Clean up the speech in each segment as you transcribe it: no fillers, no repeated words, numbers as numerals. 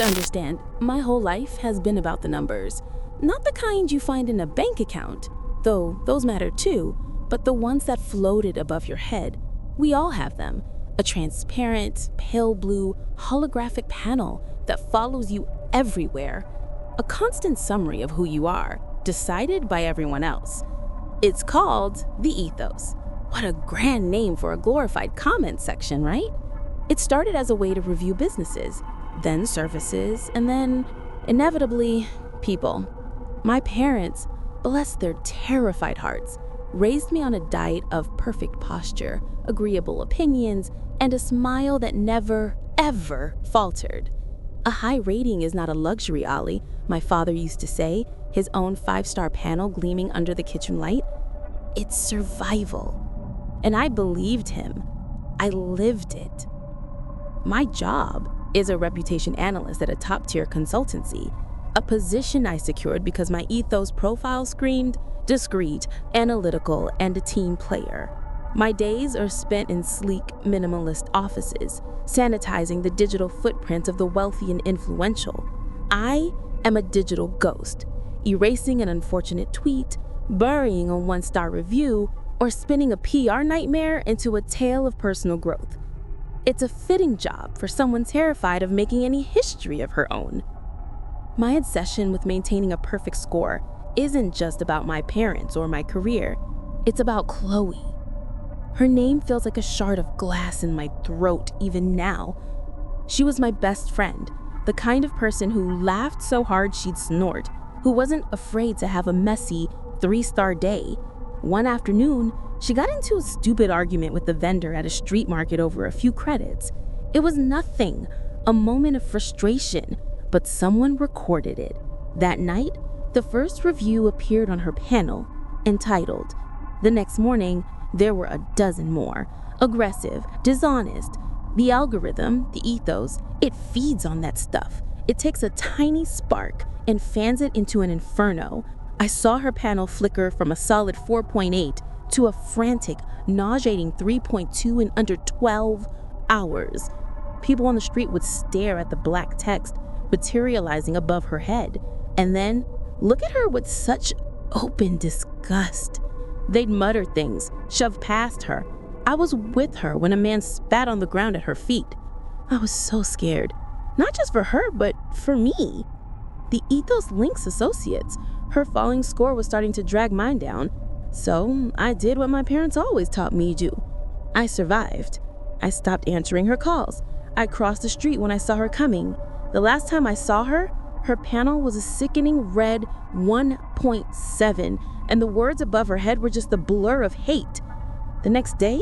to understand, my whole life has been about the numbers. Not the kind you find in a bank account, though those matter too, but the ones that floated above your head. We all have them. A transparent, pale blue, holographic panel that follows you everywhere. A constant summary of who you are, decided by everyone else. It's called the ethos. What a grand name for a glorified comment section, right? It started as a way to review businesses, then services, and then, inevitably, people. My parents, bless their terrified hearts, raised me on a diet of perfect posture, agreeable opinions, and a smile that never, ever faltered. A high rating is not a luxury, Ollie, my father used to say, his own 5-star panel gleaming under the kitchen light. It's survival. And I believed him. I lived it. My job is a reputation analyst at a top-tier consultancy, a position I secured because my ethos profile screamed discreet, analytical, and a team player. My days are spent in sleek, minimalist offices, sanitizing the digital footprint of the wealthy and influential. I am a digital ghost, erasing an unfortunate tweet, burying a 1-star review, or spinning a PR nightmare into a tale of personal growth. It's a fitting job for someone terrified of making any history of her own. My obsession with maintaining a perfect score isn't just about my parents or my career. It's about Chloe. Her name feels like a shard of glass in my throat even now. She was my best friend, the kind of person who laughed so hard she'd snort, who wasn't afraid to have a messy 3-star day. One afternoon, she got into a stupid argument with the vendor at a street market over a few credits. It was nothing, a moment of frustration, but someone recorded it. That night, the first review appeared on her panel, entitled. The next morning, there were a dozen more. Aggressive, dishonest. The algorithm, the ethos, it feeds on that stuff. It takes a tiny spark and fans it into an inferno. I saw her panel flicker from a solid 4.8 to a frantic, nauseating 3.2 in under 12 hours. People on the street would stare at the black text materializing above her head, and then look at her with such open disgust. They'd mutter things, shove past her. I was with her when a man spat on the ground at her feet. I was so scared, not just for her, but for me. The ethos links associates. Her falling score was starting to drag mine down. So I did what my parents always taught me to do. I survived. I stopped answering her calls. I crossed the street when I saw her coming. The last time I saw her, her panel was a sickening red 1.7, and the words above her head were just a blur of hate. The next day,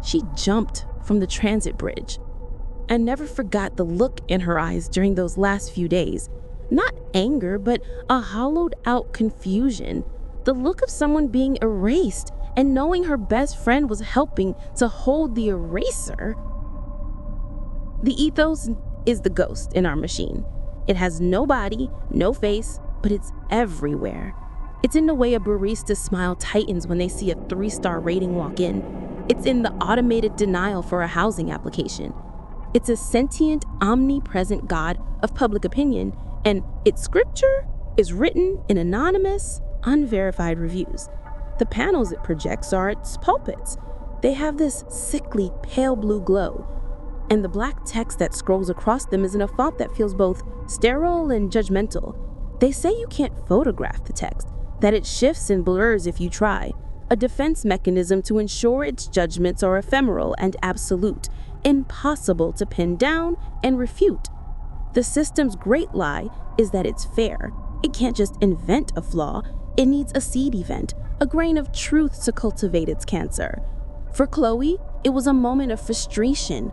she jumped from the transit bridge. I never forgot the look in her eyes during those last few days. Not anger, but a hollowed-out confusion. The look of someone being erased and knowing her best friend was helping to hold the eraser. The ethos is the ghost in our machine. It has no body, no face, but it's everywhere. It's in the way a barista smile tightens when they see a 3-star rating walk in. It's in the automated denial for a housing application. It's a sentient, omnipresent God of public opinion, and its scripture is written in anonymous, unverified reviews. The panels it projects are its pulpits. They have this sickly, pale blue glow, and the black text that scrolls across them is in a font that feels both sterile and judgmental. They say you can't photograph the text, that it shifts and blurs if you try, a defense mechanism to ensure its judgments are ephemeral and absolute, impossible to pin down and refute. The system's great lie is that it's fair. It can't just invent a flaw. It needs a seed event, a grain of truth to cultivate its cancer. For Chloe, it was a moment of frustration.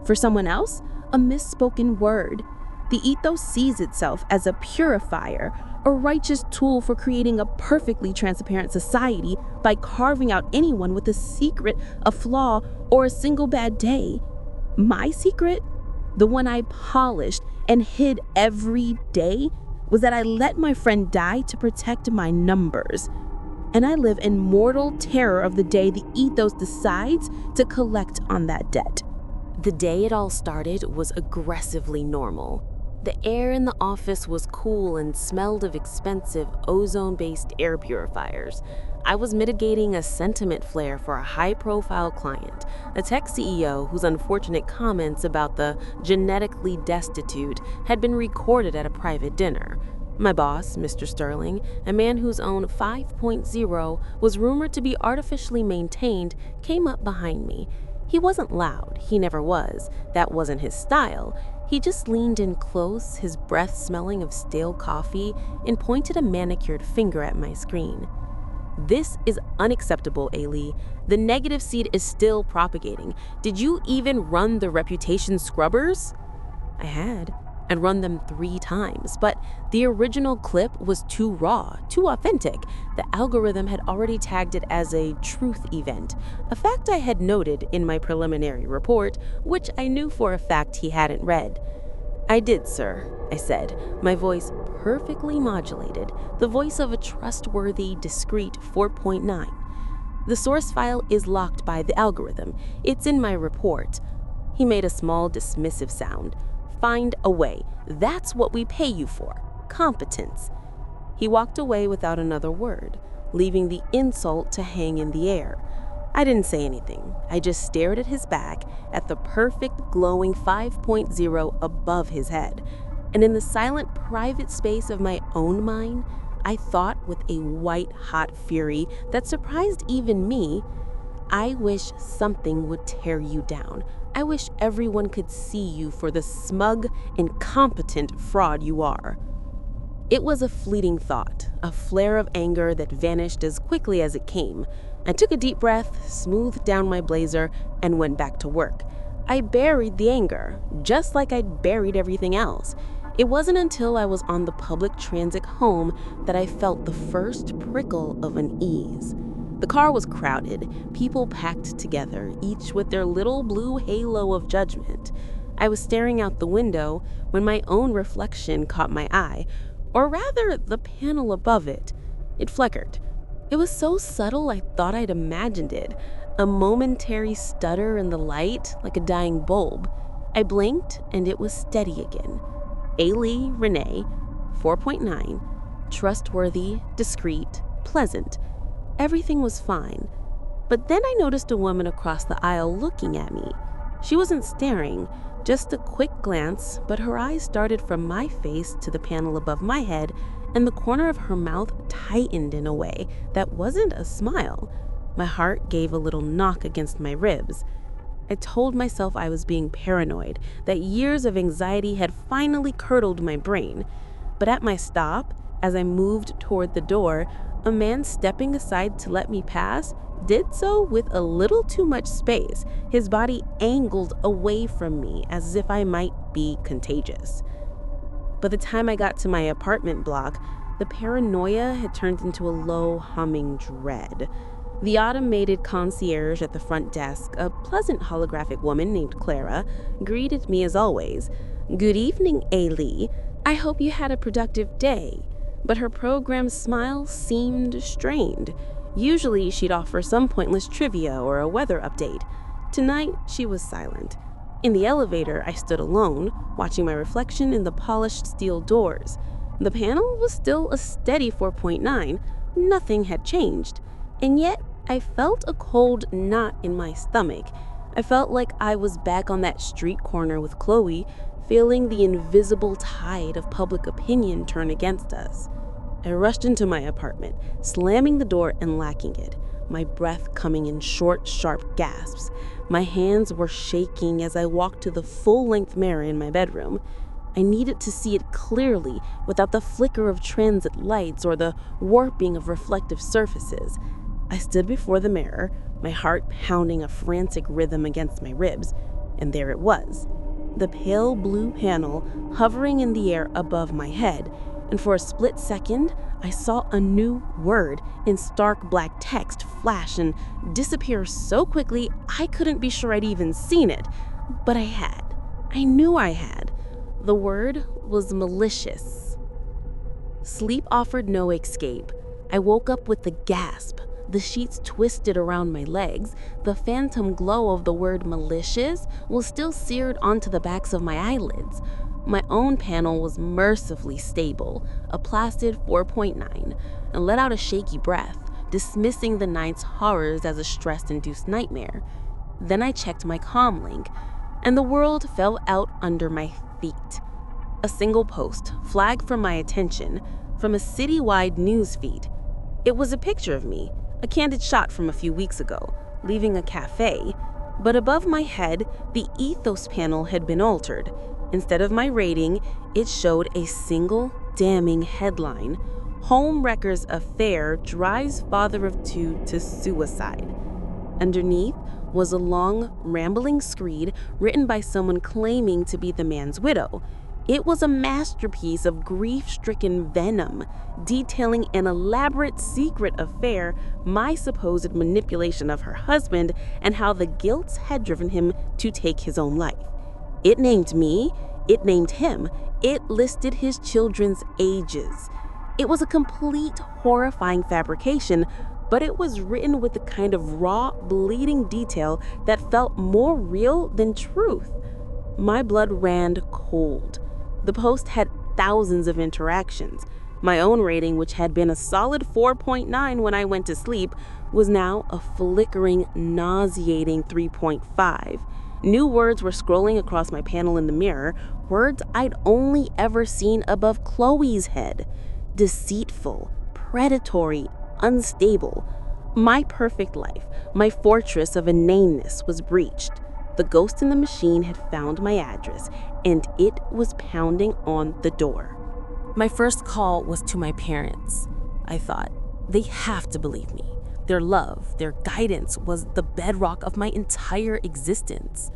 For someone else, a misspoken word. The ethos sees itself as a purifier, a righteous tool for creating a perfectly transparent society by carving out anyone with a secret, a flaw, or a single bad day. My secret, the one I polished and hid every day, was that I let my friend die to protect my numbers. And I live in mortal terror of the day the ethos decides to collect on that debt. The day it all started was aggressively normal. The air in the office was cool and smelled of expensive ozone-based air purifiers. I was mitigating a sentiment flare for a high-profile client, a tech CEO whose unfortunate comments about the genetically destitute had been recorded at a private dinner. My boss, Mr. Sterling, a man whose own 5.0 was rumored to be artificially maintained, came up behind me. He wasn't loud, he never was. That wasn't his style. He just leaned in close, his breath smelling of stale coffee, and pointed a manicured finger at my screen. "This is unacceptable, Ailey. The negative seed is still propagating. Did you even run the reputation scrubbers?" I had, and run them 3 times, but the original clip was too raw, too authentic. The algorithm had already tagged it as a truth event, a fact I had noted in my preliminary report, which I knew for a fact he hadn't read. "I did, sir," I said, my voice perfectly modulated, the voice of a trustworthy, discreet 4.9. "The source file is locked by the algorithm. It's in my report." He made a small, dismissive sound. "Find a way. That's what we pay you for. Competence." He walked away without another word, leaving the insult to hang in the air. I didn't say anything. I just stared at his back, at the perfect glowing 5.0 above his head. And in the silent, private space of my own mind, I thought with a white-hot fury that surprised even me, "I wish something would tear you down. I wish everyone could see you for the smug, incompetent fraud you are." It was a fleeting thought, a flare of anger that vanished as quickly as it came. I took a deep breath, smoothed down my blazer, and went back to work. I buried the anger, just like I'd buried everything else. It wasn't until I was on the public transit home that I felt the first prickle of unease. The car was crowded, people packed together, each with their little blue halo of judgment. I was staring out the window when my own reflection caught my eye, or rather, the panel above it. It flickered. It was so subtle I thought I'd imagined it, a momentary stutter in the light, like a dying bulb. I blinked, and it was steady again. Ailey Renee, 4.9, trustworthy, discreet, pleasant. Everything was fine. But then I noticed a woman across the aisle looking at me. She wasn't staring, just a quick glance, but her eyes darted from my face to the panel above my head, and the corner of her mouth tightened in a way that wasn't a smile. My heart gave a little knock against my ribs. I told myself I was being paranoid, that years of anxiety had finally curdled my brain. But at my stop, as I moved toward the door, a man stepping aside to let me pass did so with a little too much space, his body angled away from me as if I might be contagious. By the time I got to my apartment block, the paranoia had turned into a low, humming dread. The automated concierge at the front desk, a pleasant holographic woman named Clara, greeted me as always. "Good evening, Ailey. I hope you had a productive day." But her programmed smile seemed strained. Usually she'd offer some pointless trivia or a weather update. Tonight, she was silent. In the elevator, I stood alone, watching my reflection in the polished steel doors. The panel was still a steady 4.9. Nothing had changed. And yet, I felt a cold knot in my stomach. I felt like I was back on that street corner with Chloe, feeling the invisible tide of public opinion turn against us. I rushed into my apartment, slamming the door and locking it, my breath coming in short, sharp gasps. My hands were shaking as I walked to the full-length mirror in my bedroom. I needed to see it clearly without the flicker of transit lights or the warping of reflective surfaces. I stood before the mirror, my heart pounding a frantic rhythm against my ribs, and there it was. The pale blue panel hovering in the air above my head, and for a split second, I saw a new word in stark black text flash and disappear so quickly I couldn't be sure I'd even seen it. But I had. I knew I had. The word was malicious. Sleep offered no escape. I woke up with a gasp. The sheets twisted around my legs. The phantom glow of the word malicious was still seared onto the backs of my eyelids. My own panel was mercifully stable, a placid 4.9, and let out a shaky breath, dismissing the night's horrors as a stress-induced nightmare. Then I checked my comm link, and the world fell out under my feet. A single post flagged for my attention from a citywide news feed. It was a picture of me, a candid shot from a few weeks ago, leaving a cafe, but above my head, the ethos panel had been altered. Instead of my rating, it showed a single damning headline: Homewrecker's affair drives father of two to suicide. Underneath was a long, rambling screed written by someone claiming to be the man's widow. It was a masterpiece of grief-stricken venom, detailing an elaborate secret affair, my supposed manipulation of her husband, and how the guilt had driven him to take his own life. It named me, it named him, it listed his children's ages. It was a complete, horrifying fabrication, but it was written with the kind of raw, bleeding detail that felt more real than truth. My blood ran cold. The post had thousands of interactions. My own rating, which had been a solid 4.9 when I went to sleep, was now a flickering, nauseating 3.5. New words were scrolling across my panel in the mirror, words I'd only ever seen above Chloe's head. Deceitful, predatory, unstable. My perfect life, my fortress of inaneness, was breached. The ghost in the machine had found my address, and it was pounding on the door. My first call was to my parents. I thought, they have to believe me. Their love, their guidance was the bedrock of my entire existence.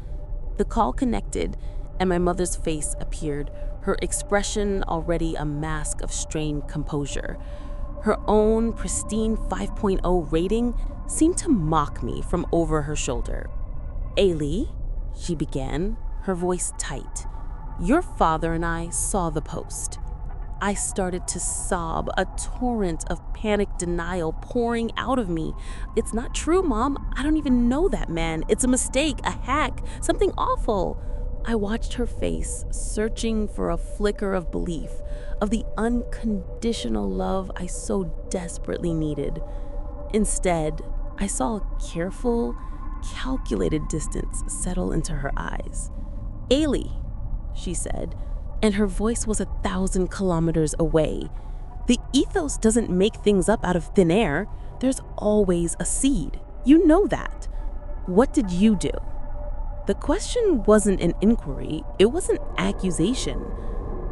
The call connected, and my mother's face appeared, her expression already a mask of strained composure. Her own pristine 5.0 rating seemed to mock me from over her shoulder. "Ailey," she began, her voice tight, "your father and I saw the post." I started to sob, a torrent of panic denial pouring out of me. "It's not true, Mom. I don't even know that man. It's a mistake, a hack, something awful." I watched her face, searching for a flicker of belief, of the unconditional love I so desperately needed. Instead, I saw a careful, calculated distance settle into her eyes. "Ailey," she said, and her voice was 1,000 kilometers away. "The ethos doesn't make things up out of thin air. There's always a seed. You know that. What did you do?" The question wasn't an inquiry, it was an accusation.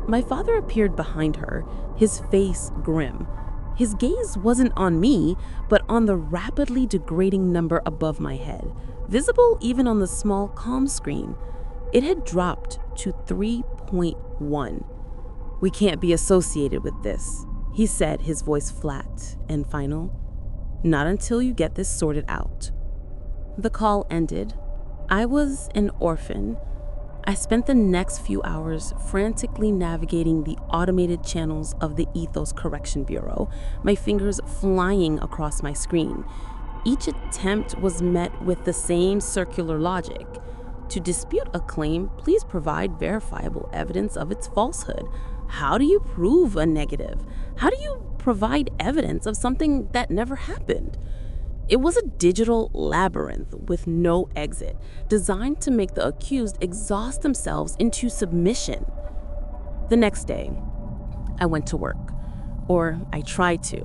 My father appeared behind her, his face grim. His gaze wasn't on me, but on the rapidly degrading number above my head, visible even on the small comm screen. It had dropped to 3.1. "We can't be associated with this," he said, his voice flat and final. "Not until you get this sorted out." The call ended. I was an orphan. I spent the next few hours frantically navigating the automated channels of the Ethos Correction Bureau, my fingers flying across my screen. Each attempt was met with the same circular logic. To dispute a claim, please provide verifiable evidence of its falsehood. How do you prove a negative? How do you provide evidence of something that never happened? It was a digital labyrinth with no exit, designed to make the accused exhaust themselves into submission. The next day, I went to work, or I tried to.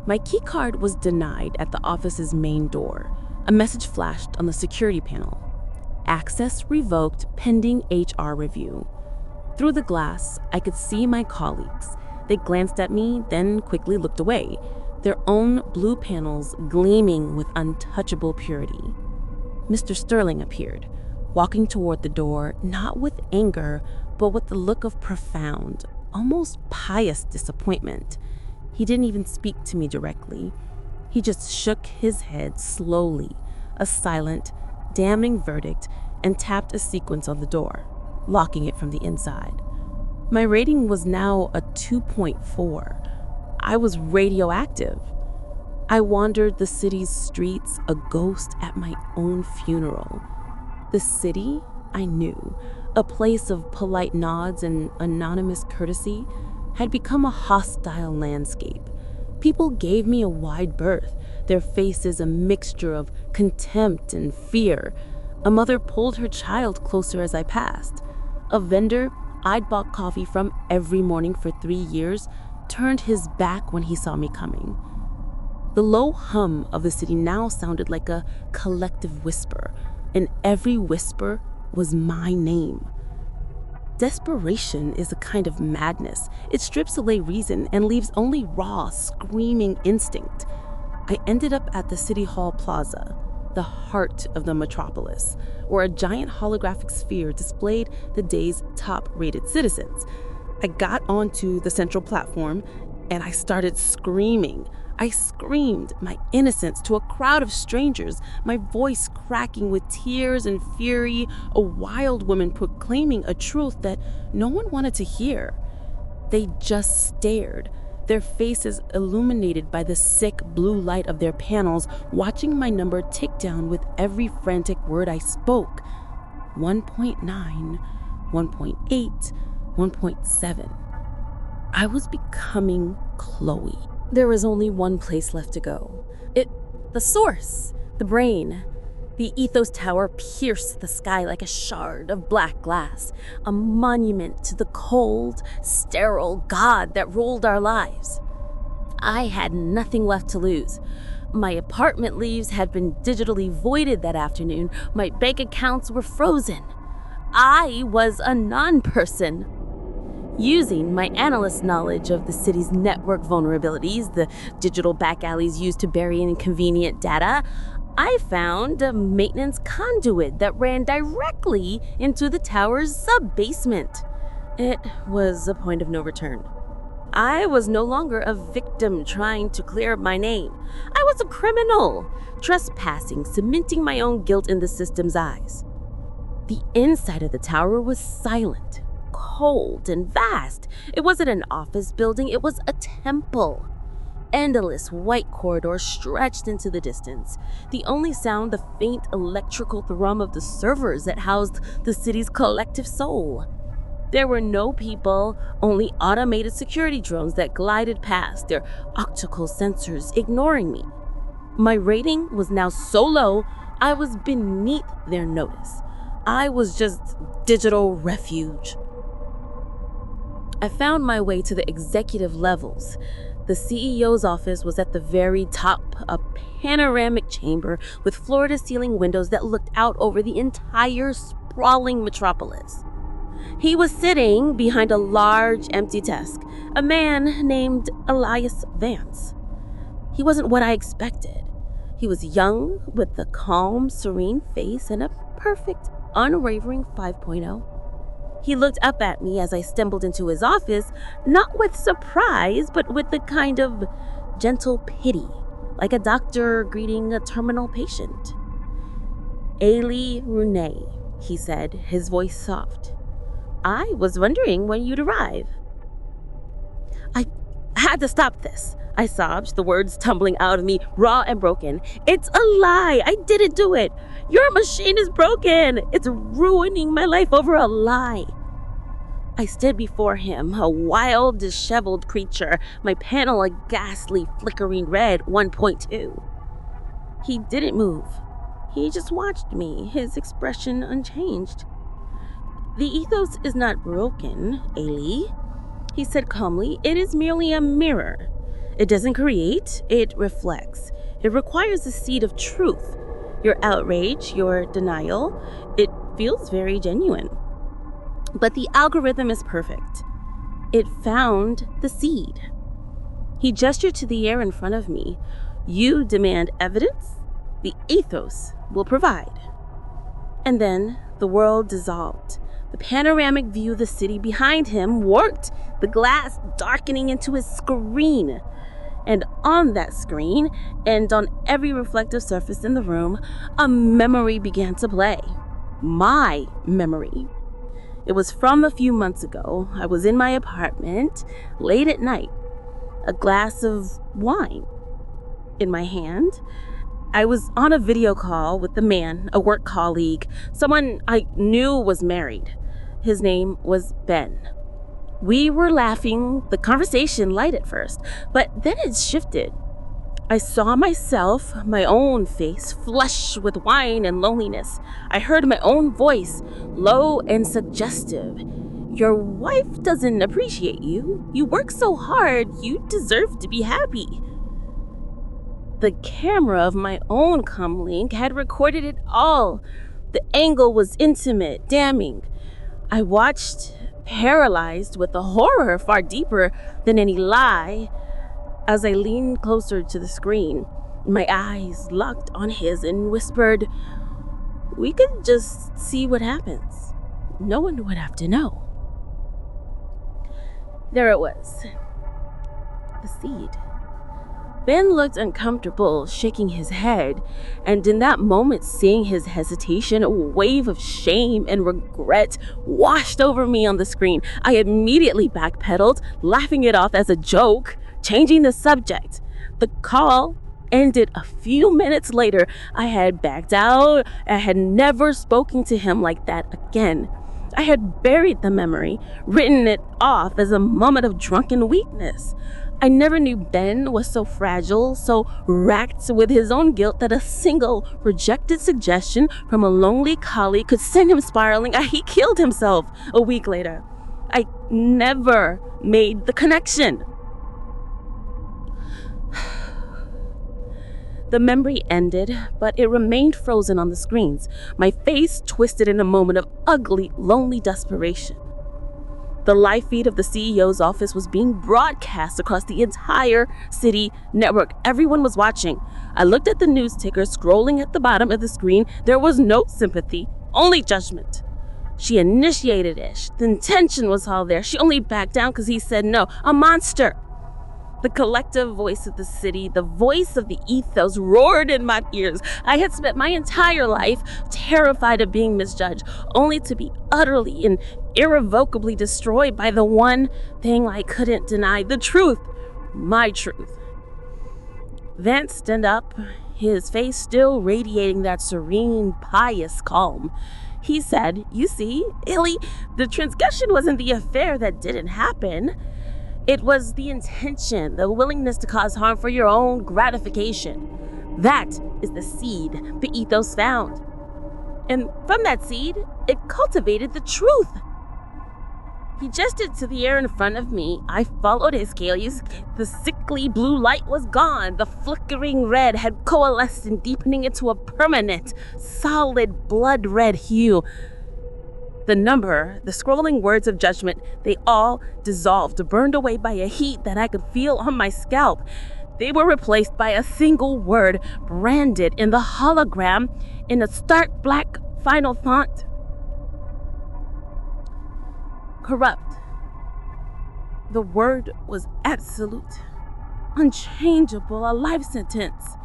My keycard was denied at the office's main door. A message flashed on the security panel. "Access revoked pending HR review." Through the glass, I could see my colleagues. They glanced at me, then quickly looked away, their own blue panels gleaming with untouchable purity. Mr. Sterling appeared, walking toward the door, not with anger, but with the look of profound, almost pious disappointment. He didn't even speak to me directly. He just shook his head slowly, a silent, damning verdict, and tapped a sequence on the door, locking it from the inside. My rating was now a 2.4. I was radioactive. I wandered the city's streets, a ghost at my own funeral. The city, I knew, a place of polite nods and anonymous courtesy, had become a hostile landscape. People gave me a wide berth, their faces a mixture of contempt and fear. A mother pulled her child closer as I passed. A vendor I'd bought coffee from every morning for 3 years turned his back when he saw me coming. The low hum of the city now sounded like a collective whisper, and every whisper was my name. Desperation is a kind of madness. It strips away reason and leaves only raw, screaming instinct. I ended up at the City Hall Plaza, the heart of the metropolis, where a giant holographic sphere displayed the day's top-rated citizens. I got onto the central platform and I started screaming. I screamed my innocence to a crowd of strangers, my voice cracking with tears and fury, a wild woman proclaiming a truth that no one wanted to hear. They just stared, their faces illuminated by the sick blue light of their panels, watching my number tick down with every frantic word I spoke. 1.9, 1.8, 1.7. I was becoming Chloe. There was only one place left to go. The source, the brain. The ethos tower pierced the sky like a shard of black glass, a monument to the cold, sterile god that ruled our lives. I had nothing left to lose. My apartment leaves had been digitally voided that afternoon. My bank accounts were frozen. I was a non-person. Using my analyst knowledge of the city's network vulnerabilities, the digital back alleys used to bury inconvenient data, I found a maintenance conduit that ran directly into the tower's sub-basement. It was a point of no return. I was no longer a victim trying to clear my name. I was a criminal, trespassing, cementing my own guilt in the system's eyes. The inside of the tower was silent, cold and vast. It wasn't an office building, it was a temple. Endless white corridors stretched into the distance. The only sound, the faint electrical thrum of the servers that housed the city's collective soul. There were no people, only automated security drones that glided past, their optical sensors ignoring me. My rating was now so low, I was beneath their notice. I was just digital refuge. I found my way to the executive levels. The CEO's office was at the very top, a panoramic chamber with floor-to-ceiling windows that looked out over the entire sprawling metropolis. He was sitting behind a large, empty desk, a man named Elias Vance. He wasn't what I expected. He was young, with a calm, serene face and a perfect, unwavering 5.0. He looked up at me as I stumbled into his office, not with surprise, but with a kind of gentle pity, like a doctor greeting a terminal patient. "Ailey Rune," he said, his voice soft. "I was wondering when you'd arrive." "I had to stop this," I sobbed, the words tumbling out of me, raw and broken. "It's a lie. I didn't do it. Your machine is broken. It's ruining my life over a lie." I stood before him, a wild, disheveled creature, my panel a ghastly, flickering red 1.2. He didn't move. He just watched me, his expression unchanged. "The ethos is not broken, Ailey," he said calmly. "It is merely a mirror. It doesn't create, it reflects. It requires a seed of truth. Your outrage, your denial, it feels very genuine. But the algorithm is perfect. It found the seed." He gestured to the air in front of me. "You demand evidence? The ethos will provide." And then the world dissolved. The panoramic view of the city behind him warped, the glass darkening into his screen. And on that screen, and on every reflective surface in the room, a memory began to play. My memory. It was from a few months ago. I was in my apartment, late at night, a glass of wine in my hand. I was on a video call with the man, a work colleague, someone I knew was married. His name was Ben. We were laughing, the conversation light at first, but then it shifted. I saw myself, my own face, flush with wine and loneliness. I heard my own voice, low and suggestive. Your wife doesn't appreciate you. You work so hard, you deserve to be happy. The camera of my own comlink had recorded it all. The angle was intimate, damning. I watched, paralyzed with a horror far deeper than any lie. As I leaned closer to the screen, my eyes locked on his and whispered, "We could just see what happens. No one would have to know." There it was. The seed. Ben looked uncomfortable, shaking his head, and in that moment, seeing his hesitation, a wave of shame and regret washed over me on the screen. I immediately backpedaled, laughing it off as a joke, changing the subject. The call ended a few minutes later. I had backed out. I had never spoken to him like that again. I had buried the memory, written it off as a moment of drunken weakness. I never knew Ben was so fragile, so racked with his own guilt that a single rejected suggestion from a lonely colleague could send him spiraling. He killed himself a week later. I never made the connection. The memory ended, but it remained frozen on the screens, my face twisted in a moment of ugly, lonely desperation. The live feed of the CEO's office was being broadcast across the entire city network. Everyone was watching. I looked at the news ticker scrolling at the bottom of the screen. There was no sympathy, only judgment. She initiated it. The intention was all there. She only backed down because he said no. A monster. The collective voice of the city, the voice of the ethos, roared in my ears. I had spent my entire life terrified of being misjudged, only to be utterly and irrevocably destroyed by the one thing I couldn't deny, the truth, my truth. Vance stood up, his face still radiating that serene, pious calm. He said, "You see, Illy, the transgression wasn't the affair that didn't happen. It was the intention, the willingness to cause harm for your own gratification. That is the seed the ethos found. And from that seed, it cultivated the truth." He gestured to the air in front of me. I followed his gaze. The sickly blue light was gone. The flickering red had coalesced and deepening into a permanent, solid blood red hue. The number, the scrolling words of judgment, they all dissolved, burned away by a heat that I could feel on my scalp. They were replaced by a single word branded in the hologram in a stark black final font. Corrupt. The word was absolute, unchangeable, a life sentence.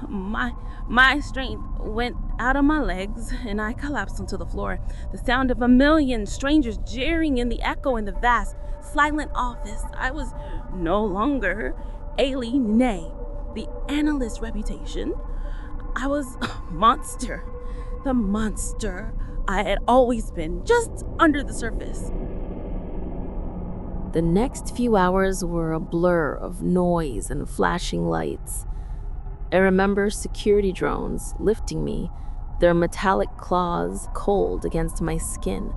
My strength went out of my legs and I collapsed onto the floor. The sound of a million strangers jeering in the echo in the vast, silent office. I was no longer Aileen Nay, the analyst's reputation. I was a monster, the monster I had always been, just under the surface. The next few hours were a blur of noise and flashing lights. I remember security drones lifting me, their metallic claws cold against my skin.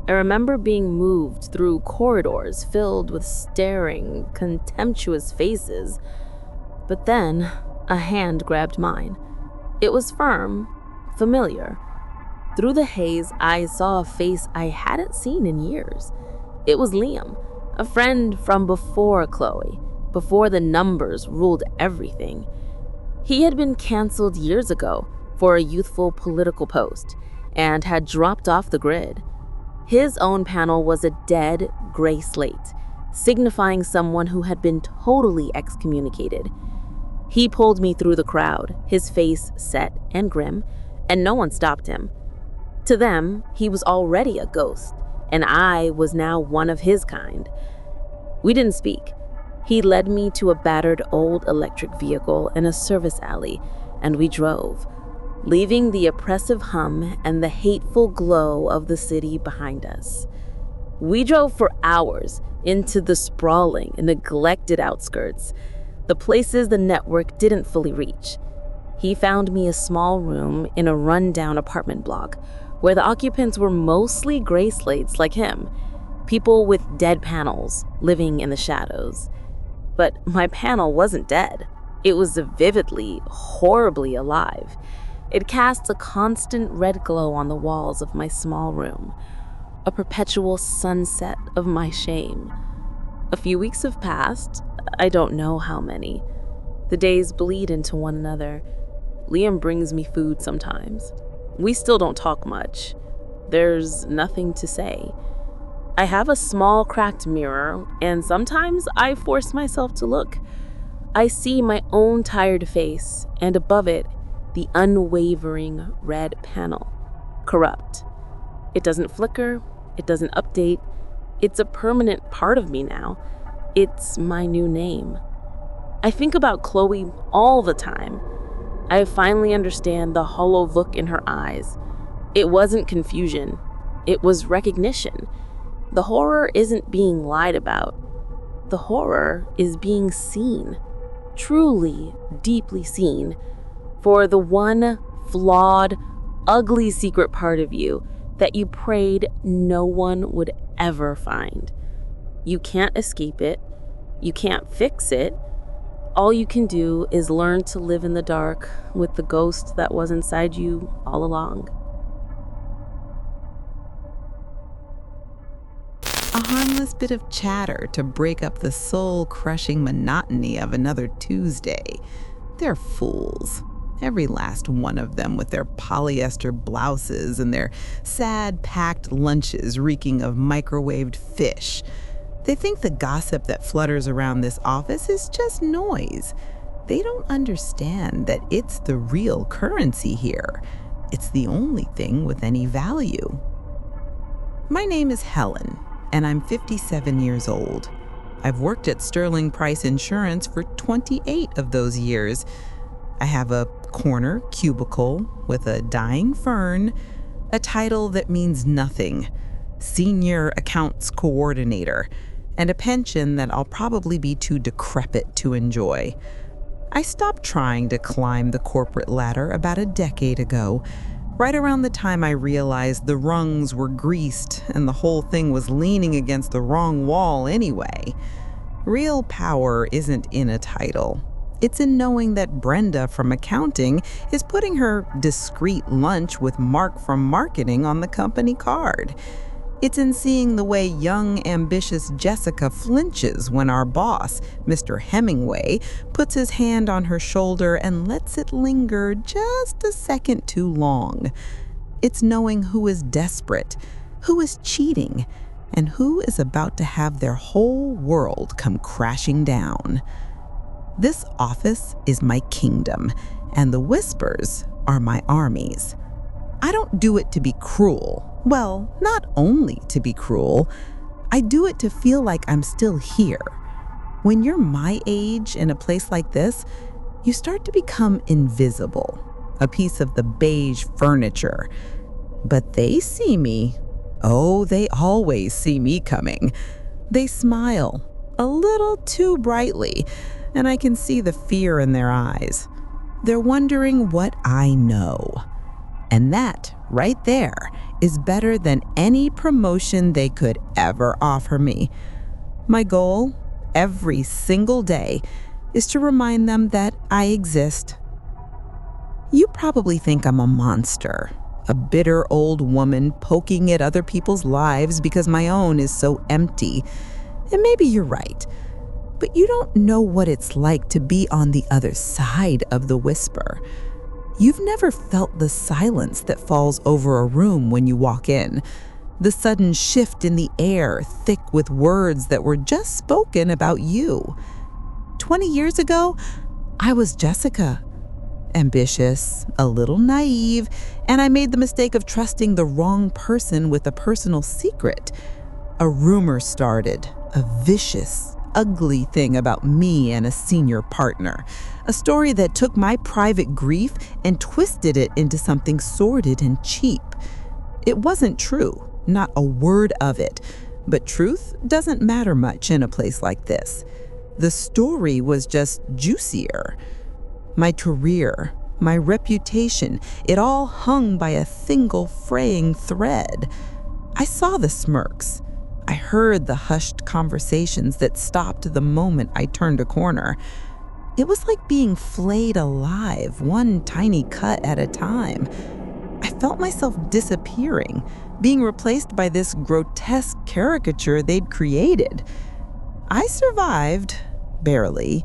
I remember being moved through corridors filled with staring, contemptuous faces. But then, a hand grabbed mine. It was firm, familiar. Through the haze, I saw a face I hadn't seen in years. It was Liam, a friend from before Chloe, before the numbers ruled everything. He had been canceled years ago for a youthful political post and had dropped off the grid. His own panel was a dead gray slate, signifying someone who had been totally excommunicated. He pulled me through the crowd, his face set and grim, and no one stopped him. To them, he was already a ghost, and I was now one of his kind. We didn't speak. He led me to a battered old electric vehicle in a service alley, and we drove. leaving the oppressive hum and the hateful glow of the city behind us. We drove for hours into the sprawling and neglected outskirts, the places the network didn't fully reach. He found me a small room in a rundown apartment block where the occupants were mostly gray slates like him, people with dead panels living in the shadows. But my panel wasn't dead. It was vividly, horribly alive. It cast a constant red glow on the walls of my small room, a perpetual sunset of my shame. A few weeks have passed, I don't know how many. The days bleed into one another. Liam brings me food sometimes. We still don't talk much. There's nothing to say. I have a small cracked mirror, and sometimes I force myself to look. I see my own tired face, and above it, the unwavering red panel. Corrupt. It doesn't flicker, it doesn't update. It's a permanent part of me now. It's my new name. I think about Chloe all the time. I finally understand the hollow look in her eyes. It wasn't confusion. It was recognition. The horror isn't being lied about. The horror is being seen. Truly, deeply seen. For the one flawed, ugly secret part of you that you prayed no one would ever find. You can't escape it. You can't fix it. All you can do is learn to live in the dark with the ghost that was inside you all along. A harmless bit of chatter to break up the soul-crushing monotony of another Tuesday. They're fools. Every last one of them, with their polyester blouses and their sad packed lunches reeking of microwaved fish. They think the gossip that flutters around this office is just noise. They don't understand that it's the real currency here. It's the only thing with any value. My name is Helen, and I'm 57 years old. I've worked at Sterling Price Insurance for 28 of those years. I have a corner cubicle with a dying fern, a title that means nothing, Senior Accounts Coordinator, and a pension that I'll probably be too decrepit to enjoy. I stopped trying to climb the corporate ladder about a decade ago, right around the time I realized the rungs were greased and the whole thing was leaning against the wrong wall anyway. Real power isn't in a title. It's in knowing that Brenda from accounting is putting her discreet lunch with Mark from marketing on the company card. It's in seeing the way young, ambitious Jessica flinches when our boss, Mr. Hemingway, puts his hand on her shoulder and lets it linger just a second too long. It's knowing who is desperate, who is cheating, and who is about to have their whole world come crashing down. This office is my kingdom, and the whispers are my armies. I don't do it to be cruel. Well, not only to be cruel, I do it to feel like I'm still here. When you're my age in a place like this, you start to become invisible, a piece of the beige furniture. But they see me. Oh, they always see me coming. They smile, a little too brightly, and I can see the fear in their eyes. They're wondering what I know. And that, right there, is better than any promotion they could ever offer me. My goal, every single day, is to remind them that I exist. You probably think I'm a monster, a bitter old woman poking at other people's lives because my own is so empty. And maybe you're right. But you don't know what it's like to be on the other side of the whisper. You've never felt the silence that falls over a room when you walk in, the sudden shift in the air thick with words that were just spoken about you. 20 years ago, I was Jessica, ambitious, a little naive, and I made the mistake of trusting the wrong person with a personal secret. A rumor started, a vicious, ugly thing about me and a senior partner. A story that took my private grief and twisted it into something sordid and cheap. It wasn't true, not a word of it. But truth doesn't matter much in a place like this. The story was just juicier. My career, my reputation, it all hung by a single fraying thread. I saw the smirks. I heard the hushed conversations that stopped the moment I turned a corner. It was like being flayed alive, one tiny cut at a time. I felt myself disappearing, being replaced by this grotesque caricature they'd created. I survived, barely,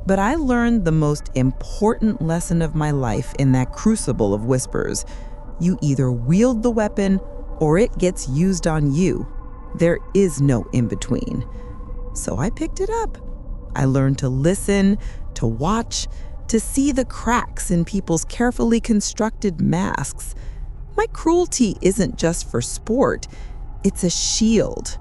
but I learned the most important lesson of my life in that crucible of whispers. You either wield the weapon or it gets used on you. There is no in-between. So I picked it up. I learned to listen, to watch, to see the cracks in people's carefully constructed masks. My cruelty isn't just for sport. It's a shield.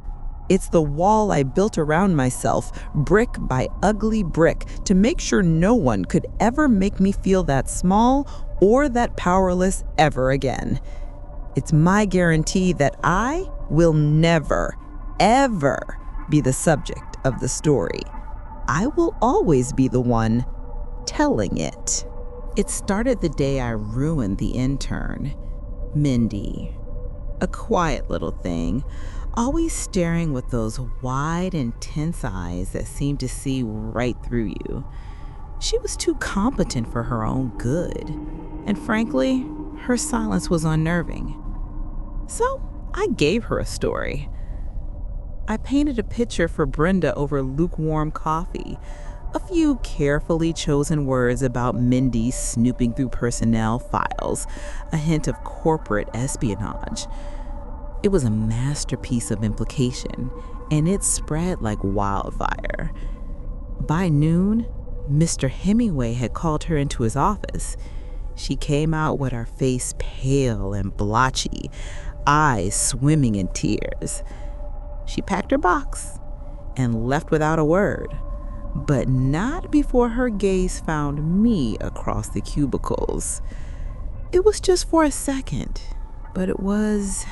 It's the wall I built around myself, brick by ugly brick, to make sure no one could ever make me feel that small or that powerless ever again. It's my guarantee that I will never, ever be the subject of the story. I will always be the one telling it. It started the day I ruined the intern, Mindy. A quiet little thing, always staring with those wide, intense eyes that seemed to see right through you. She was too competent for her own good, and frankly, her silence was unnerving. So I gave her a story. I painted a picture for Brenda over lukewarm coffee, a few carefully chosen words about Mindy snooping through personnel files, a hint of corporate espionage. It was a masterpiece of implication, and it spread like wildfire. By noon, Mr. Hemingway had called her into his office. She came out with her face pale and blotchy, eyes swimming in tears. She packed her box and left without a word, but not before her gaze found me across the cubicles. It was just for a second, but it was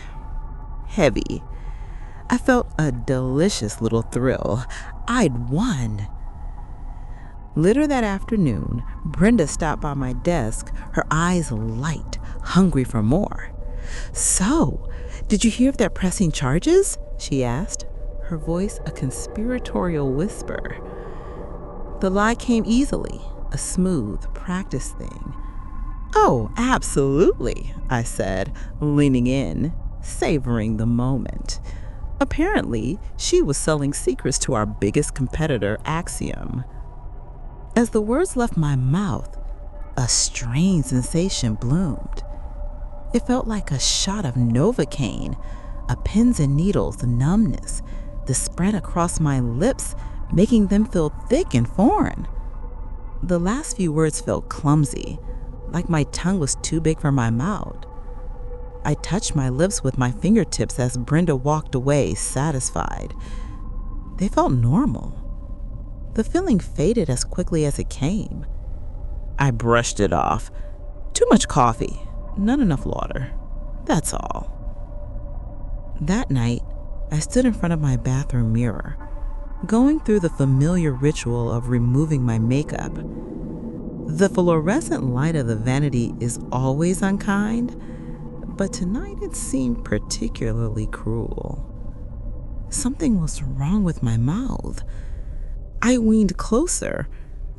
heavy. I felt a delicious little thrill. I'd won. Later that afternoon, Brenda stopped by my desk, her eyes light, hungry for more. "So, did you hear of their pressing charges?" she asked, her voice a conspiratorial whisper. The lie came easily, a smooth, practiced thing. "Oh, absolutely," I said, leaning in, savoring the moment. Apparently, she was selling secrets to our biggest competitor, Axiom. As the words left my mouth, a strange sensation bloomed. It felt like a shot of Novocaine, a pins and needles numbness that spread across my lips, making them feel thick and foreign. The last few words felt clumsy, like my tongue was too big for my mouth. I touched my lips with my fingertips as Brenda walked away, satisfied. They felt normal. The feeling faded as quickly as it came. I brushed it off. Too much coffee, not enough water. That's all. That night, I stood in front of my bathroom mirror, going through the familiar ritual of removing my makeup. The fluorescent light of the vanity is always unkind, but tonight it seemed particularly cruel. Something was wrong with my mouth. I leaned closer,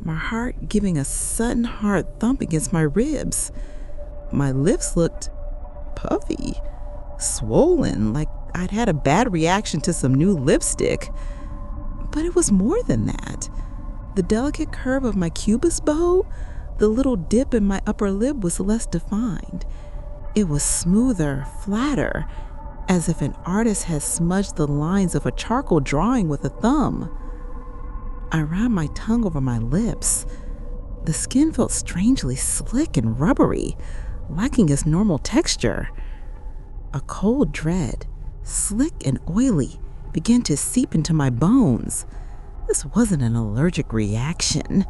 my heart giving a sudden hard thump against my ribs. My lips looked puffy, swollen, like I'd had a bad reaction to some new lipstick. But it was more than that. The delicate curve of my cubist bow, the little dip in my upper lip was less defined. It was smoother, flatter, as if an artist had smudged the lines of a charcoal drawing with a thumb. I ran my tongue over my lips. The skin felt strangely slick and rubbery, lacking its normal texture. A cold dread, slick and oily, began to seep into my bones. This wasn't an allergic reaction.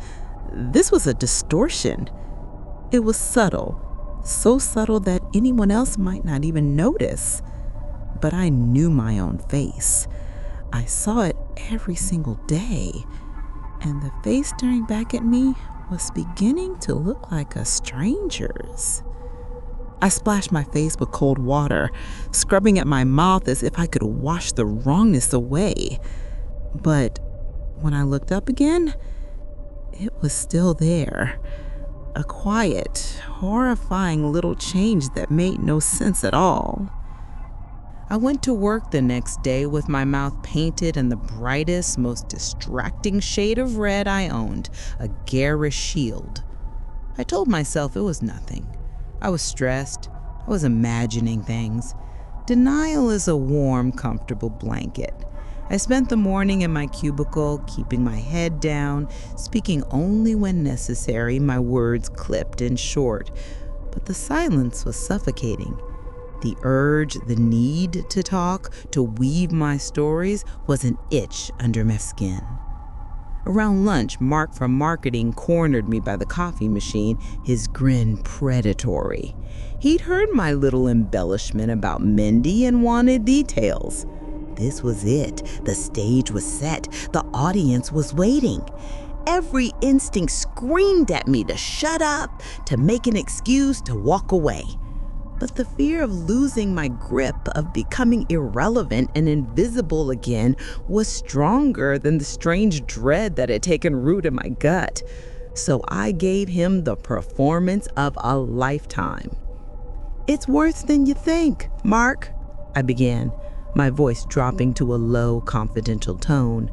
This was a distortion. It was subtle, so subtle that anyone else might not even notice. But I knew my own face. I saw it every single day, and the face staring back at me was beginning to look like a stranger's. I splashed my face with cold water, scrubbing at my mouth as if I could wash the wrongness away. But when I looked up again, it was still there. A quiet, horrifying little change that made no sense at all. I went to work the next day with my mouth painted in the brightest, most distracting shade of red I owned, a garish shield. I told myself it was nothing. I was stressed. I was imagining things. Denial is a warm, comfortable blanket. I spent the morning in my cubicle, keeping my head down, speaking only when necessary, my words clipped and short. But the silence was suffocating. The urge, the need to talk, to weave my stories, was an itch under my skin. Around lunch, Mark from marketing cornered me by the coffee machine, his grin predatory. He'd heard my little embellishment about Mindy and wanted details. This was it. The stage was set. The audience was waiting. Every instinct screamed at me to shut up, to make an excuse, to walk away. But the fear of losing my grip, of becoming irrelevant and invisible again, was stronger than the strange dread that had taken root in my gut. So I gave him the performance of a lifetime. "It's worse than you think, Mark," I began, my voice dropping to a low, confidential tone.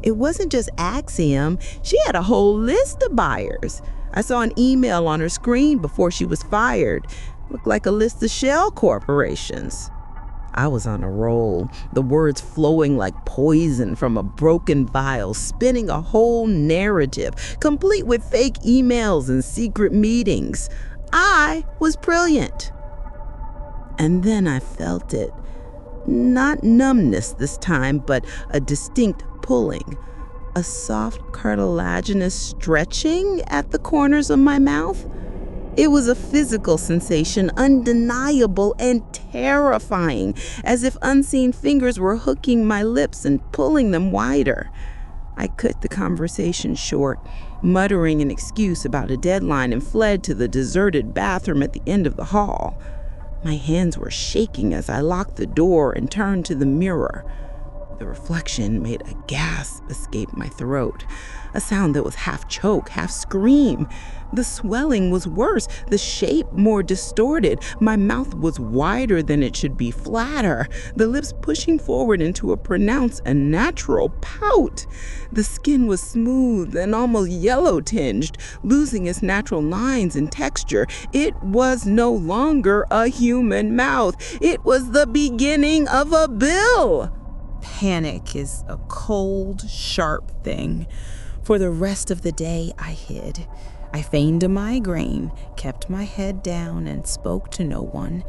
It wasn't just Axiom. She had a whole list of buyers. I saw an email on her screen before she was fired. Looked like a list of shell corporations. I was on a roll, the words flowing like poison from a broken vial, spinning a whole narrative, complete with fake emails and secret meetings. I was brilliant. And then I felt it. Not numbness this time, but a distinct pulling. A soft cartilaginous stretching at the corners of my mouth. It was a physical sensation, undeniable and terrifying, as if unseen fingers were hooking my lips and pulling them wider. I cut the conversation short, muttering an excuse about a deadline, and fled to the deserted bathroom at the end of the hall. My hands were shaking as I locked the door and turned to the mirror. The reflection made a gasp escape my throat, a sound that was half choke, half scream. The swelling was worse, the shape more distorted. My mouth was wider than it should be, flatter, the lips pushing forward into a pronounced and natural pout. The skin was smooth and almost yellow-tinged, losing its natural lines and texture. It was no longer a human mouth. It was the beginning of a bill. Panic is a cold, sharp thing. For the rest of the day, I hid. I feigned a migraine, kept my head down, and spoke to no one.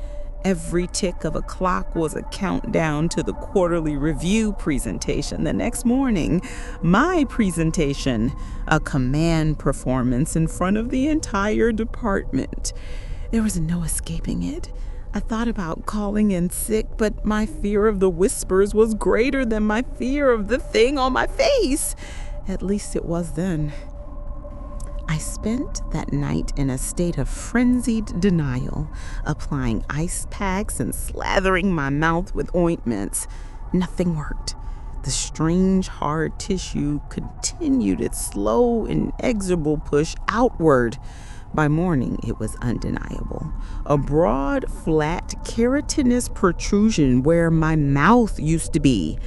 Every tick of a clock was a countdown to the quarterly review presentation the next morning. My presentation, a command performance in front of the entire department. There was no escaping it. I thought about calling in sick, but my fear of the whispers was greater than my fear of the thing on my face. At least it was then. I spent that night in a state of frenzied denial, applying ice packs and slathering my mouth with ointments. Nothing worked. The strange, hard tissue continued its slow, inexorable push outward. By morning, it was undeniable. A broad, flat, keratinous protrusion where my mouth used to be.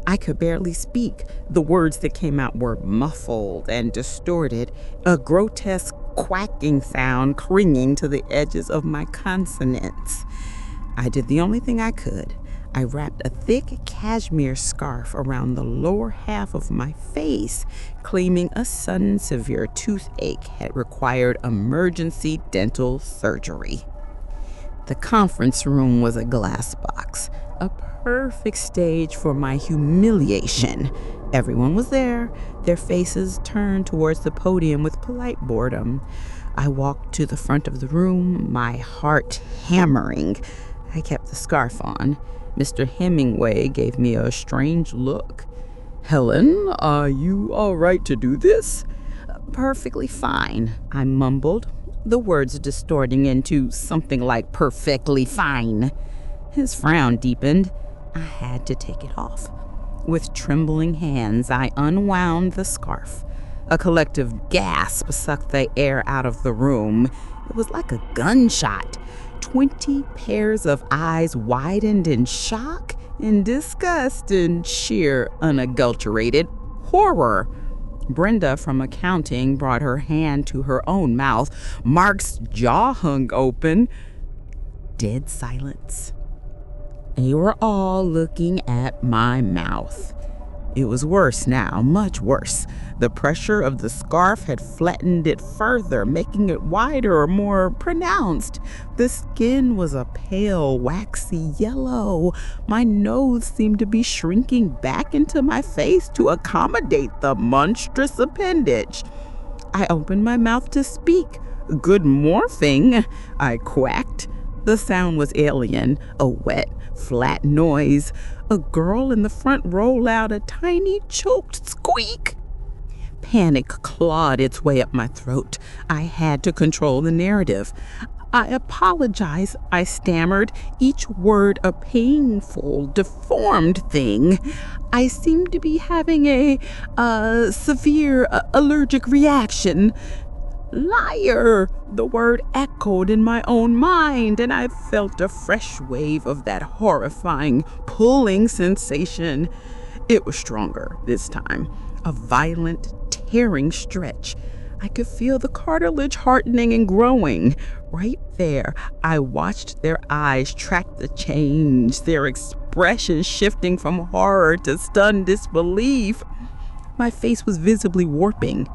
I could barely speak. The words that came out were muffled and distorted, a grotesque quacking sound clinging to the edges of my consonants. I did the only thing I could. I wrapped a thick cashmere scarf around the lower half of my face, claiming a sudden severe toothache had required emergency dental surgery. The conference room was a glass box. a perfect stage for my humiliation. Everyone was there, their faces turned towards the podium with polite boredom. I walked to the front of the room, my heart hammering. I kept the scarf on. Mr. Hemingway gave me a strange look. "Helen, are you all right to do this?" "Perfectly fine," I mumbled, the words distorting into something like perfectly fine. His frown deepened. I had to take it off. With trembling hands, I unwound the scarf. A collective gasp sucked the air out of the room. It was like a gunshot. 20 pairs of eyes widened in shock, in disgust, in sheer, unadulterated horror. Brenda from accounting brought her hand to her own mouth. Mark's jaw hung open. Dead silence. They were all looking at my mouth. It was worse now, much worse. The pressure of the scarf had flattened it further, making it wider or more pronounced. The skin was a pale, waxy yellow. My nose seemed to be shrinking back into my face to accommodate the monstrous appendage. I opened my mouth to speak. "Good morphing," I quacked. The sound was alien, a wet, flat noise. A girl in the front row let out a tiny, choked squeak. Panic clawed its way up my throat. I had to control the narrative. "I apologize," I stammered, each word a painful, deformed thing. "I seem to be having a severe allergic reaction." "Liar!" The word echoed in my own mind, and I felt a fresh wave of that horrifying, pulling sensation. It was stronger this time, a violent, tearing stretch. I could feel the cartilage hardening and growing. Right there, I watched their eyes track the change, their expression shifting from horror to stunned disbelief. My face was visibly warping.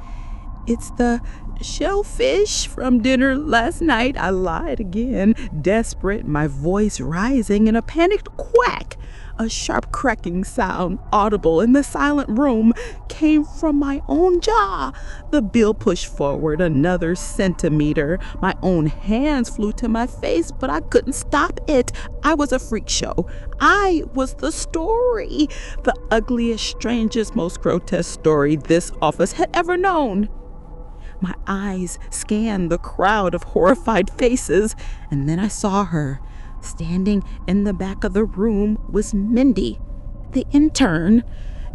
"It's the shellfish from dinner last night," I lied again, desperate, my voice rising in a panicked quack. A sharp cracking sound, audible in the silent room, came from my own jaw. The bill pushed forward another centimeter. My own hands flew to my face, but I couldn't stop it. I was a freak show. I was the story, the ugliest, strangest, most grotesque story this office had ever known. My eyes scanned the crowd of horrified faces, and then I saw her. Standing in the back of the room was Mindy, the intern.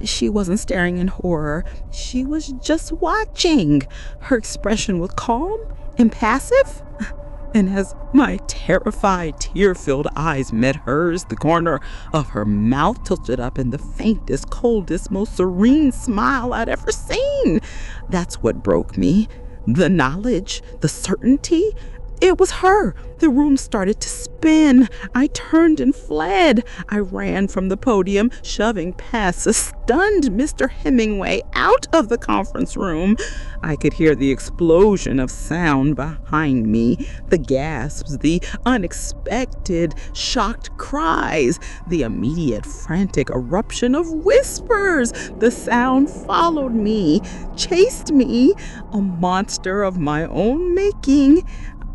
She wasn't staring in horror. She was just watching. Her expression was calm, impassive. And as my terrified, tear-filled eyes met hers, the corner of her mouth tilted up in the faintest, coldest, most serene smile I'd ever seen. That's what broke me. The knowledge, the certainty. It was her. The room started to spin. I turned and fled. I ran from the podium, shoving past a stunned Mr. Hemingway out of the conference room. I could hear the explosion of sound behind me, the gasps, the unexpected, shocked cries, the immediate frantic eruption of whispers. The sound followed me, chased me, a monster of my own making,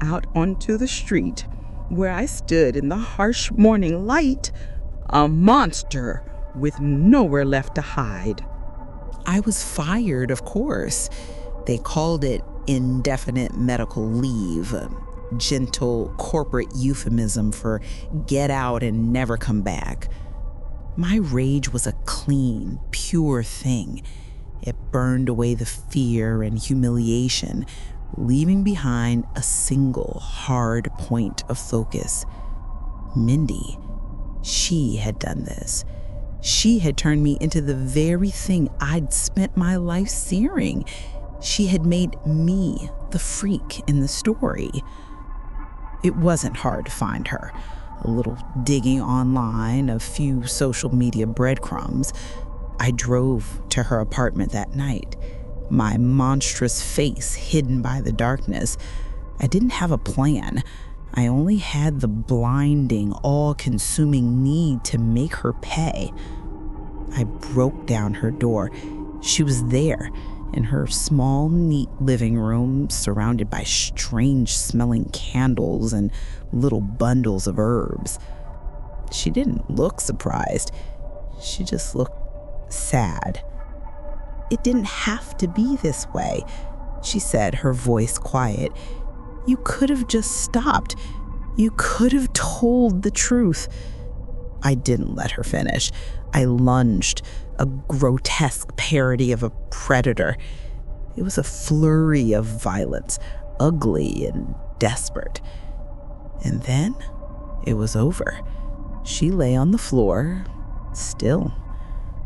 out onto the street, where I stood in the harsh morning light, a monster with nowhere left to hide. I was fired, of course. They called it indefinite medical leave, a gentle corporate euphemism for get out and never come back. My rage was a clean, pure thing. It burned away the fear and humiliation, leaving behind a single hard point of focus. Mindy. She had done this. She had turned me into the very thing I'd spent my life searing. She had made me the freak in the story. It wasn't hard to find her. A little digging online, a few social media breadcrumbs. I drove to her apartment that night, my monstrous face hidden by the darkness. I didn't have a plan. I only had the blinding, all-consuming need to make her pay. I broke down her door. She was there, in her small, neat living room, surrounded by strange-smelling candles and little bundles of herbs. She didn't look surprised. She just looked sad. "It didn't have to be this way," she said, her voice quiet. "You could have just stopped. You could have told the truth." I didn't let her finish. I lunged, a grotesque parody of a predator. It was a flurry of violence, ugly and desperate. And then it was over. She lay on the floor, still,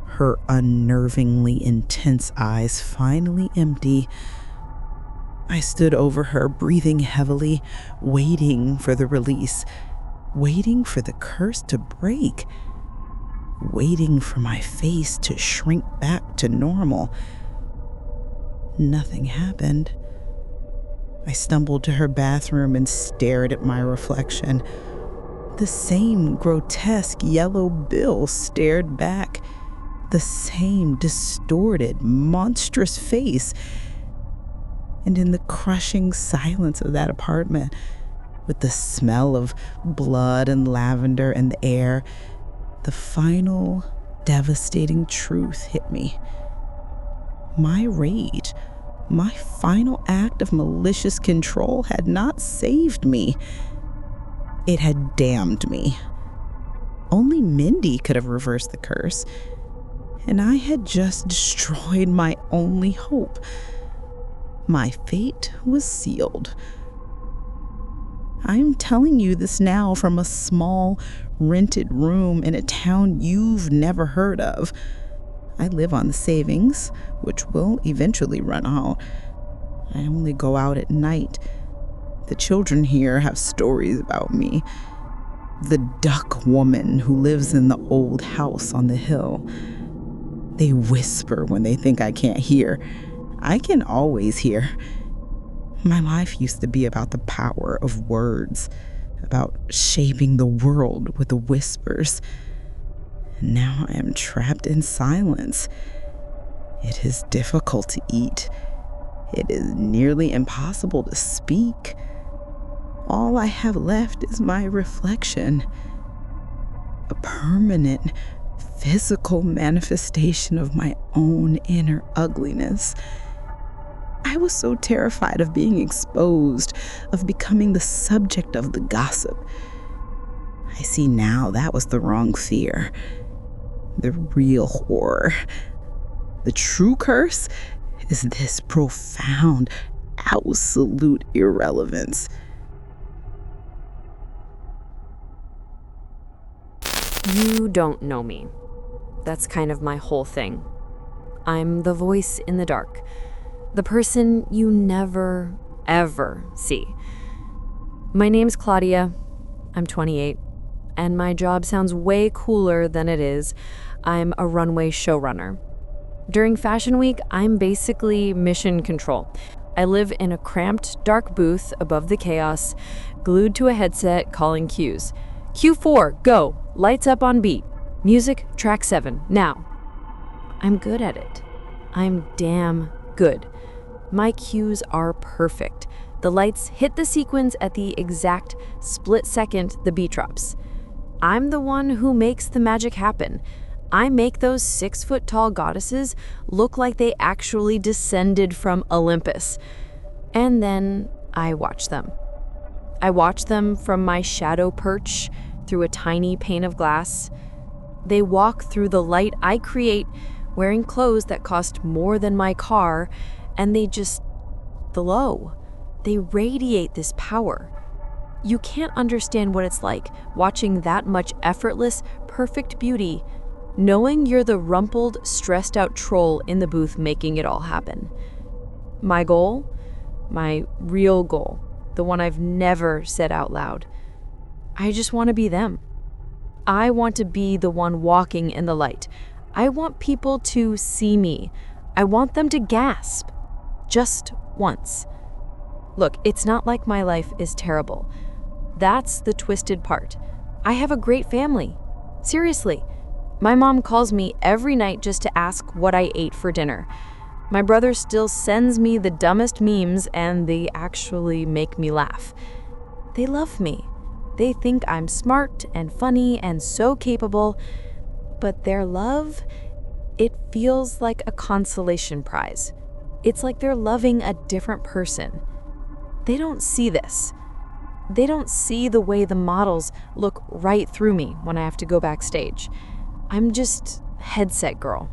her unnervingly intense eyes finally empty. I stood over her, breathing heavily, waiting for the release, waiting for the curse to break, waiting for my face to shrink back to normal. Nothing happened. I stumbled to her bathroom and stared at my reflection. The same grotesque yellow bill stared back, the same distorted, monstrous face. And in the crushing silence of that apartment, with the smell of blood and lavender in the air, the final devastating truth hit me. My rage, my final act of malicious control had not saved me. It had damned me. Only Mindy could have reversed the curse, and I had just destroyed my only hope. My fate was sealed. I'm telling you this now from a small, rented room in a town you've never heard of. I live on the savings, which will eventually run out. I only go out at night. The children here have stories about me. The duck woman who lives in the old house on the hill. They whisper when they think I can't hear. I can always hear. My life used to be about the power of words, about shaping the world with the whispers. Now I am trapped in silence. It is difficult to eat. It is nearly impossible to speak. All I have left is my reflection, a permanent, physical manifestation of my own inner ugliness. I was so terrified of being exposed, of becoming the subject of the gossip. I see now that was the wrong fear. The real horror, the true curse, is this profound, absolute irrelevance. You don't know me. That's kind of my whole thing. I'm the voice in the dark. The person you never, ever see. My name's Claudia. I'm 28, and my job sounds way cooler than it is. I'm a runway showrunner. During Fashion Week, I'm basically mission control. I live in a cramped, dark booth above the chaos, glued to a headset calling cues. Q4, go, lights up on beat. Music, track 7, now. I'm good at it. I'm damn good. My cues are perfect. The lights hit the sequence at the exact split second the beat drops. I'm the one who makes the magic happen. I make those 6-foot-tall goddesses look like they actually descended from Olympus. And then I watch them. I watch them from my shadow perch through a tiny pane of glass. They walk through the light I create, wearing clothes that cost more than my car, and they just glow. They radiate this power. You can't understand what it's like watching that much effortless, perfect beauty, knowing you're the rumpled, stressed-out troll in the booth making it all happen. My goal? My real goal, the one I've never said out loud. I just want to be them. I want to be the one walking in the light. I want people to see me. I want them to gasp. Just once. Look, it's not like my life is terrible, That's the twisted part. I have a great family. Seriously. My mom calls me every night just to ask what I ate for dinner. My brother still sends me the dumbest memes, and they actually make me laugh. They love me. They think I'm smart and funny and so capable, but their love, it feels like a consolation prize. It's like they're loving a different person. They don't see this. They don't see the way the models look right through me when I have to go backstage. I'm just headset girl,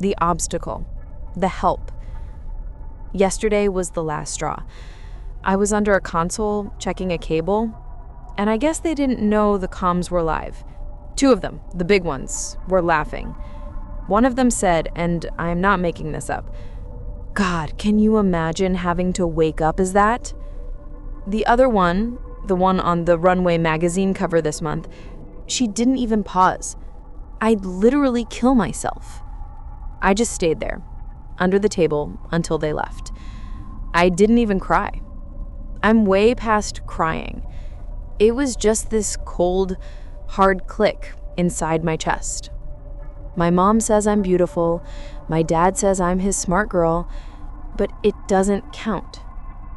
the obstacle, the help. Yesterday was the last straw. I was under a console checking a cable, and I guess they didn't know the comms were live. 2 of them, the big ones, were laughing. One of them said, and I'm not making this up, "God, can you imagine having to wake up as that?" The other one, the one on the Runway magazine cover this month, she didn't even pause. I'd literally kill myself. I just stayed there, under the table, until they left. I didn't even cry. I'm way past crying. It was just this cold, hard click inside my chest. My mom says I'm beautiful. My dad says I'm his smart girl. But it doesn't count.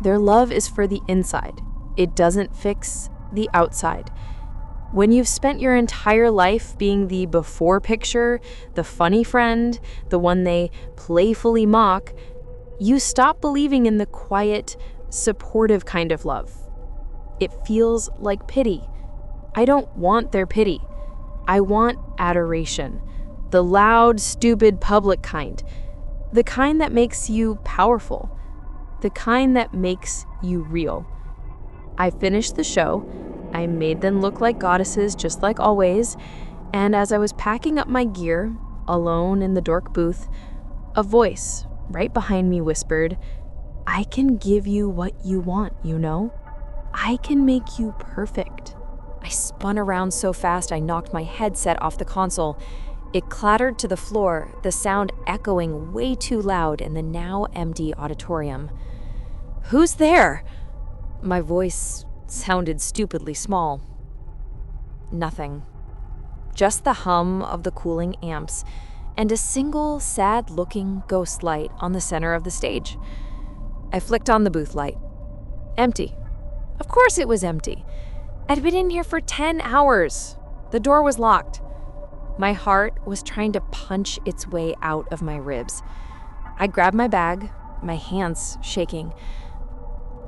Their love is for the inside. It doesn't fix the outside. When you've spent your entire life being the before picture, the funny friend, the one they playfully mock, you stop believing in the quiet, supportive kind of love. It feels like pity. I don't want their pity. I want adoration. The loud, stupid, public kind. The kind that makes you powerful. The kind that makes you real. I finished the show. I made them look like goddesses, just like always, and as I was packing up my gear, alone in the dork booth, a voice right behind me whispered, "I can give you what you want, you know? I can make you perfect." I spun around so fast I knocked my headset off the console. It clattered to the floor, the sound echoing way too loud in the now empty auditorium. "Who's there?" My voice sounded stupidly small. Nothing. Just the hum of the cooling amps and a single sad-looking ghost light on the center of the stage. I flicked on the booth light. Empty. Of course it was empty. I'd been in here for 10 hours. The door was locked. My heart was trying to punch its way out of my ribs. I grabbed my bag, my hands shaking.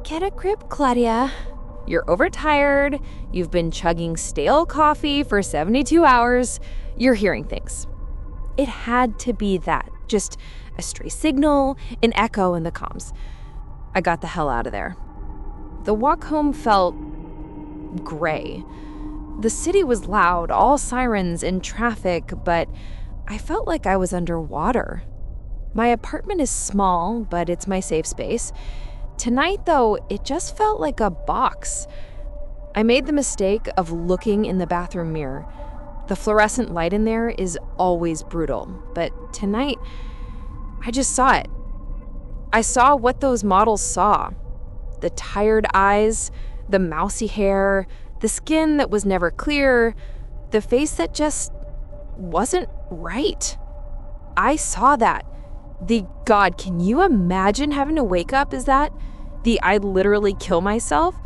"Get a grip, Claudia. You're overtired. You've been chugging stale coffee for 72 hours. You're hearing things." It had to be that. Just a stray signal, an echo in the comms. I got the hell out of there. The walk home felt gray. The city was loud, all sirens and traffic, but I felt like I was underwater. My apartment is small, but it's my safe space. Tonight, though, it just felt like a box. I made the mistake of looking in the bathroom mirror. The fluorescent light in there is always brutal, but tonight, I just saw it. I saw what those models saw. The tired eyes, the mousy hair, the skin that was never clear, the face that just wasn't right. I saw that. God, can you imagine having to wake up as that? I'd literally kill myself?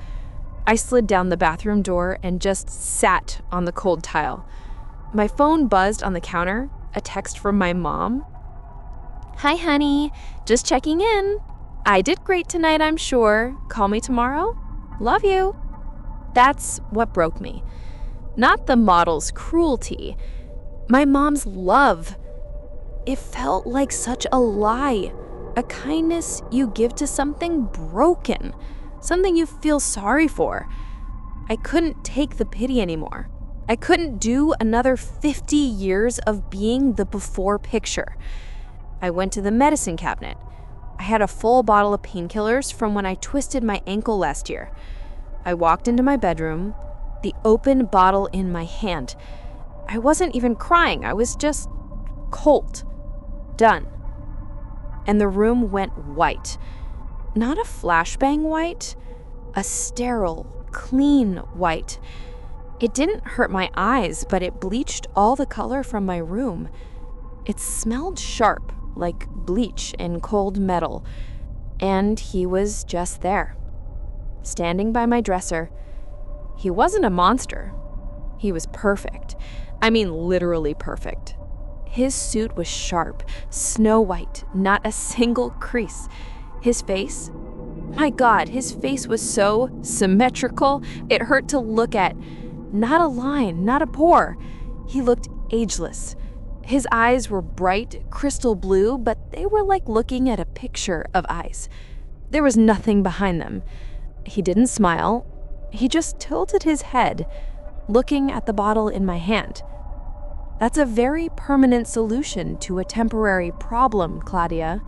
I slid down the bathroom door and just sat on the cold tile. My phone buzzed on the counter, a text from my mom. "Hi, honey. Just checking in. I did great tonight, I'm sure. Call me tomorrow. Love you." That's what broke me. Not the model's cruelty. My mom's love. It felt like such a lie. A kindness you give to something broken. Something you feel sorry for. I couldn't take the pity anymore. I couldn't do another 50 years of being the before picture. I went to the medicine cabinet. I had a full bottle of painkillers from when I twisted my ankle last year. I walked into my bedroom, the open bottle in my hand. I wasn't even crying. I was just cold. Done. And the room went white. Not a flashbang white, a sterile, clean white. It didn't hurt my eyes, but it bleached all the color from my room. It smelled sharp, like bleach in cold metal. And he was just there, standing by my dresser. He wasn't a monster. He was perfect. I mean, literally perfect. His suit was sharp, snow white, not a single crease. His face, my God, his face was so symmetrical, it hurt to look at. Not a line, not a pore. He looked ageless. His eyes were bright, crystal blue, but they were like looking at a picture of eyes. There was nothing behind them. He didn't smile. He just tilted his head, looking at the bottle in my hand. That's a very permanent solution to a temporary problem, Claudia.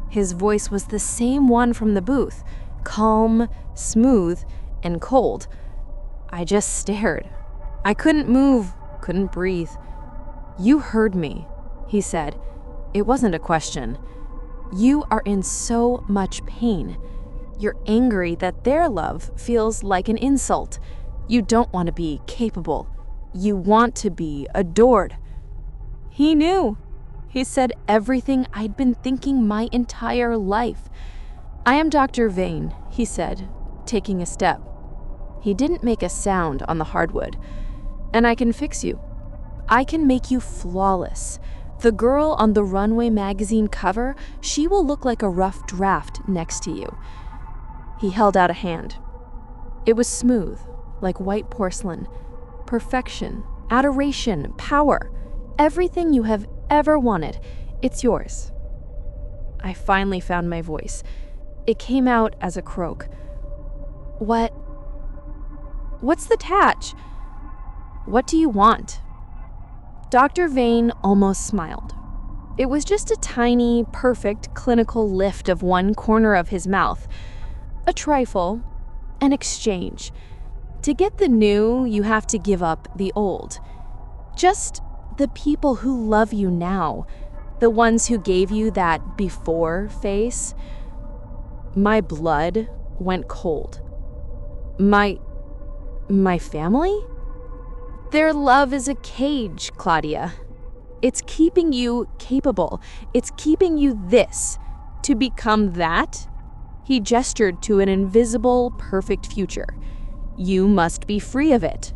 His voice was the same one from the booth, calm, smooth, and cold. I just stared. I couldn't move, couldn't breathe. "You heard me," he said. It wasn't a question. "You are in so much pain. You're angry that their love feels like an insult. You don't want to be capable. You want to be adored." He knew. He said everything I'd been thinking my entire life. "I am Dr. Vane," he said, taking a step. He didn't make a sound on the hardwood. "And I can fix you. I can make you flawless. The girl on the Runway magazine cover, she will look like a rough draft next to you." He held out a hand. It was smooth, like white porcelain. Perfection, adoration, power. Everything you have ever wanted. It's yours. I finally found my voice. It came out as a croak. What's the catch? What do you want?" Dr. Vane almost smiled. It was just a tiny, perfect clinical lift of one corner of his mouth. A trifle, an exchange. To get the new, you have to give up the old. Just the people who love you now, the ones who gave you that before face. My blood went cold. My family? Their love is a cage, Claudia. It's keeping you capable. It's keeping you this. To become that? He gestured to an invisible, perfect future. You must be free of it.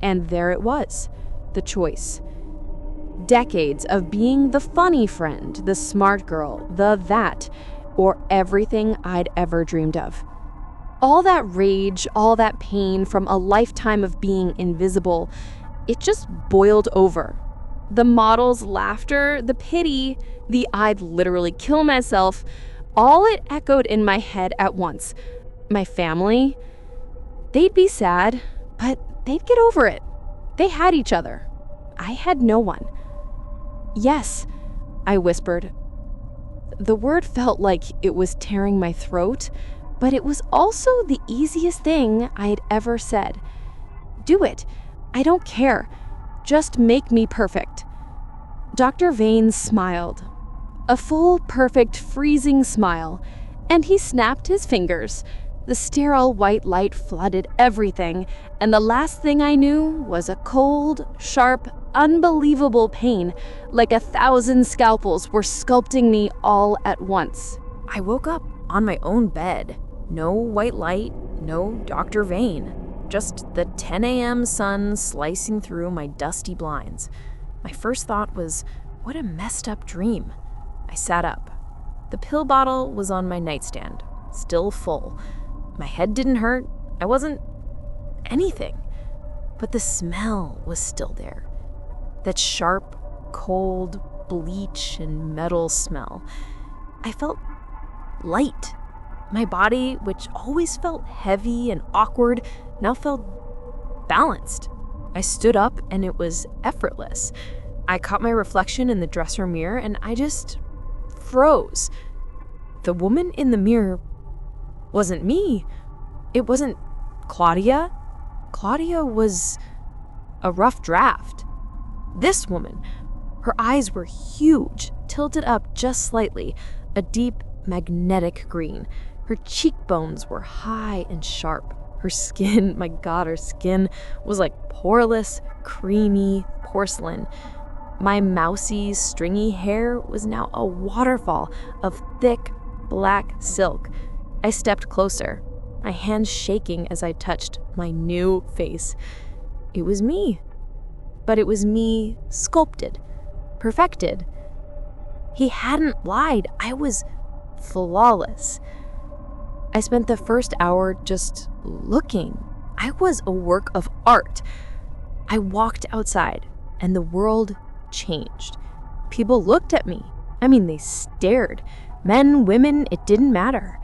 And there it was, the choice. Decades of being the funny friend, the smart girl, the that, or everything I'd ever dreamed of. All that rage, all that pain from a lifetime of being invisible, it just boiled over. The model's laughter, the pity, the "I'd literally kill myself," all it echoed in my head at once. My family, they'd be sad, but they'd get over it. They had each other. I had no one. "Yes," I whispered. The word felt like it was tearing my throat, but it was also the easiest thing I had ever said. "Do it. I don't care. Just make me perfect." Dr. Vane smiled. A full, perfect, freezing smile, and he snapped his fingers. The sterile white light flooded everything, and the last thing I knew was a cold, sharp, unbelievable pain, like 1,000 scalpels were sculpting me all at once. I woke up on my own bed. No white light, no Dr. Vane. Just the 10 a.m. sun slicing through my dusty blinds. My first thought was, what a messed up dream. I sat up. The pill bottle was on my nightstand, still full. My head didn't hurt. I wasn't anything. But the smell was still there. That sharp, cold, bleach and metal smell. I felt light. My body, which always felt heavy and awkward, now felt balanced. I stood up and it was effortless. I caught my reflection in the dresser mirror and I just froze. The woman in the mirror wasn't me. It wasn't Claudia. Claudia was a rough draft. This woman, her eyes were huge, tilted up just slightly, a deep magnetic green. Her cheekbones were high and sharp. Her skin, my God, her skin was like poreless, creamy porcelain. My mousy, stringy hair was now a waterfall of thick, black silk. I stepped closer, my hands shaking as I touched my new face. It was me. But it was me sculpted, perfected. He hadn't lied. I was flawless. I spent the first hour just looking. I was a work of art. I walked outside, and the world changed. People looked at me. I mean, they stared. Men, women, it didn't matter.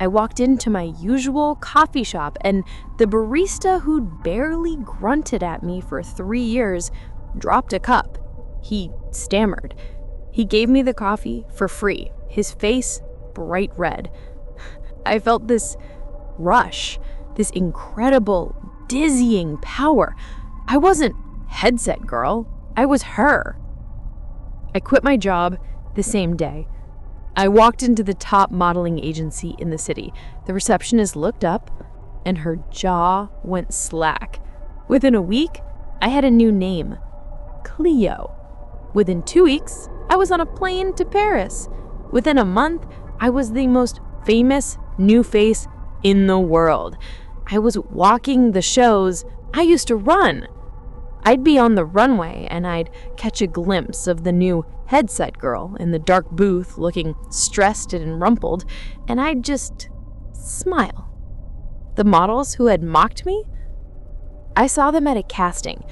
I walked into my usual coffee shop, and the barista who'd barely grunted at me for 3 years dropped a cup. He stammered. He gave me the coffee for free, his face bright red. I felt this rush, this incredible, dizzying power. I wasn't headset girl. I was her. I quit my job the same day. I walked into the top modeling agency in the city. The receptionist looked up, and her jaw went slack. Within a week, I had a new name, Cleo. Within 2 weeks, I was on a plane to Paris. Within a month, I was the most famous new face in the world. I was walking the shows I used to run. I'd be on the runway and I'd catch a glimpse of the new headset girl in the dark booth looking stressed and rumpled, and I'd just smile. The models who had mocked me, I saw them at a casting.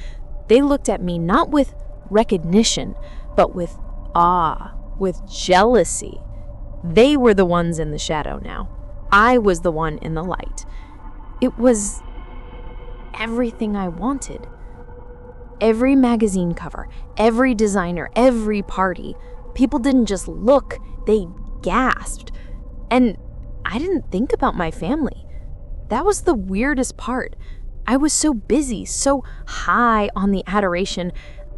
They looked at me not with recognition, but with awe, with jealousy. They were the ones in the shadow now. I was the one in the light. It was everything I wanted. Every magazine cover, every designer, every party. People didn't just look, they gasped. And I didn't think about my family. That was the weirdest part. I was so busy, so high on the adoration.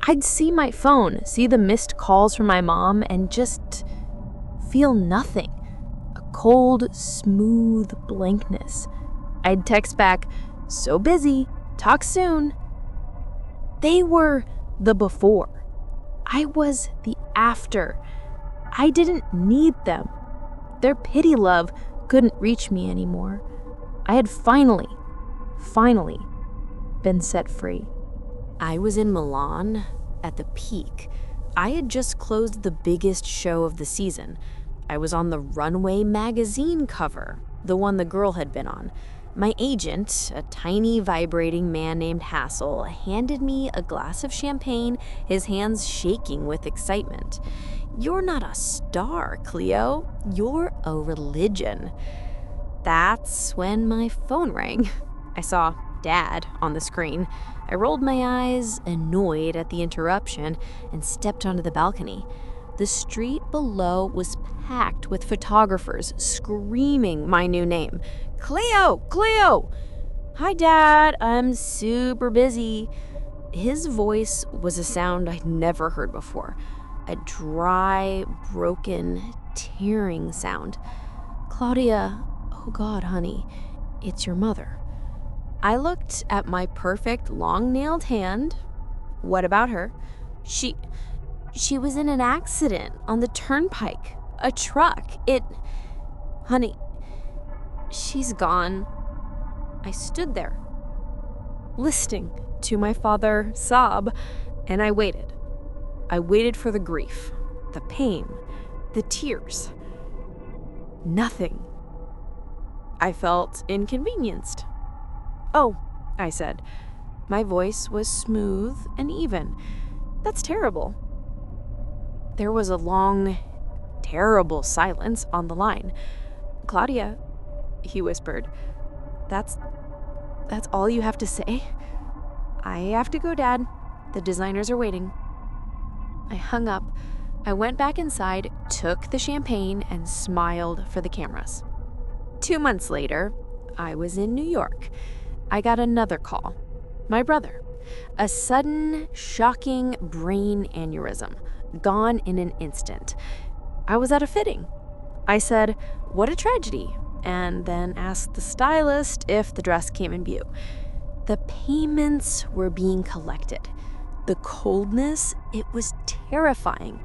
I'd see my phone, see the missed calls from my mom, and just feel nothing. A cold, smooth blankness. I'd text back, "So busy, talk soon." They were the before. I was the after. I didn't need them. Their pity love couldn't reach me anymore. I had finally been set free. I was in Milan at the Peak. I had just closed the biggest show of the season. I was on the Runway magazine cover, the one the girl had been on. My agent, a tiny vibrating man named Hassel, handed me a glass of champagne, his hands shaking with excitement. "You're not a star, Cleo. You're a religion." That's when my phone rang. I saw Dad on the screen. I rolled my eyes, annoyed at the interruption, and stepped onto the balcony. The street below was packed with photographers screaming my new name. "Cleo! Cleo!" "Hi, Dad. I'm super busy." His voice was a sound I'd never heard before. A dry, broken, tearing sound. "Claudia, oh God, honey, it's your mother." I looked at my perfect long-nailed hand. "What about her?" She was in an accident on the turnpike. A truck. Honey, she's gone." I stood there, listening to my father sob, and I waited. I waited for the grief, the pain, the tears. Nothing. I felt inconvenienced. "Oh," I said. My voice was smooth and even. "That's terrible." There was a long, terrible silence on the line. "Claudia," he whispered, That's all you have to say?" "I have to go, Dad. The designers are waiting." I hung up. I went back inside, took the champagne, and smiled for the cameras. 2 months later, I was in New York. I got another call. My brother. A sudden, shocking brain aneurysm. Gone in an instant. I was at a fitting. I said, "What a tragedy." and then asked the stylist if the dress came in view. The payments were being collected. The coldness, it was terrifying.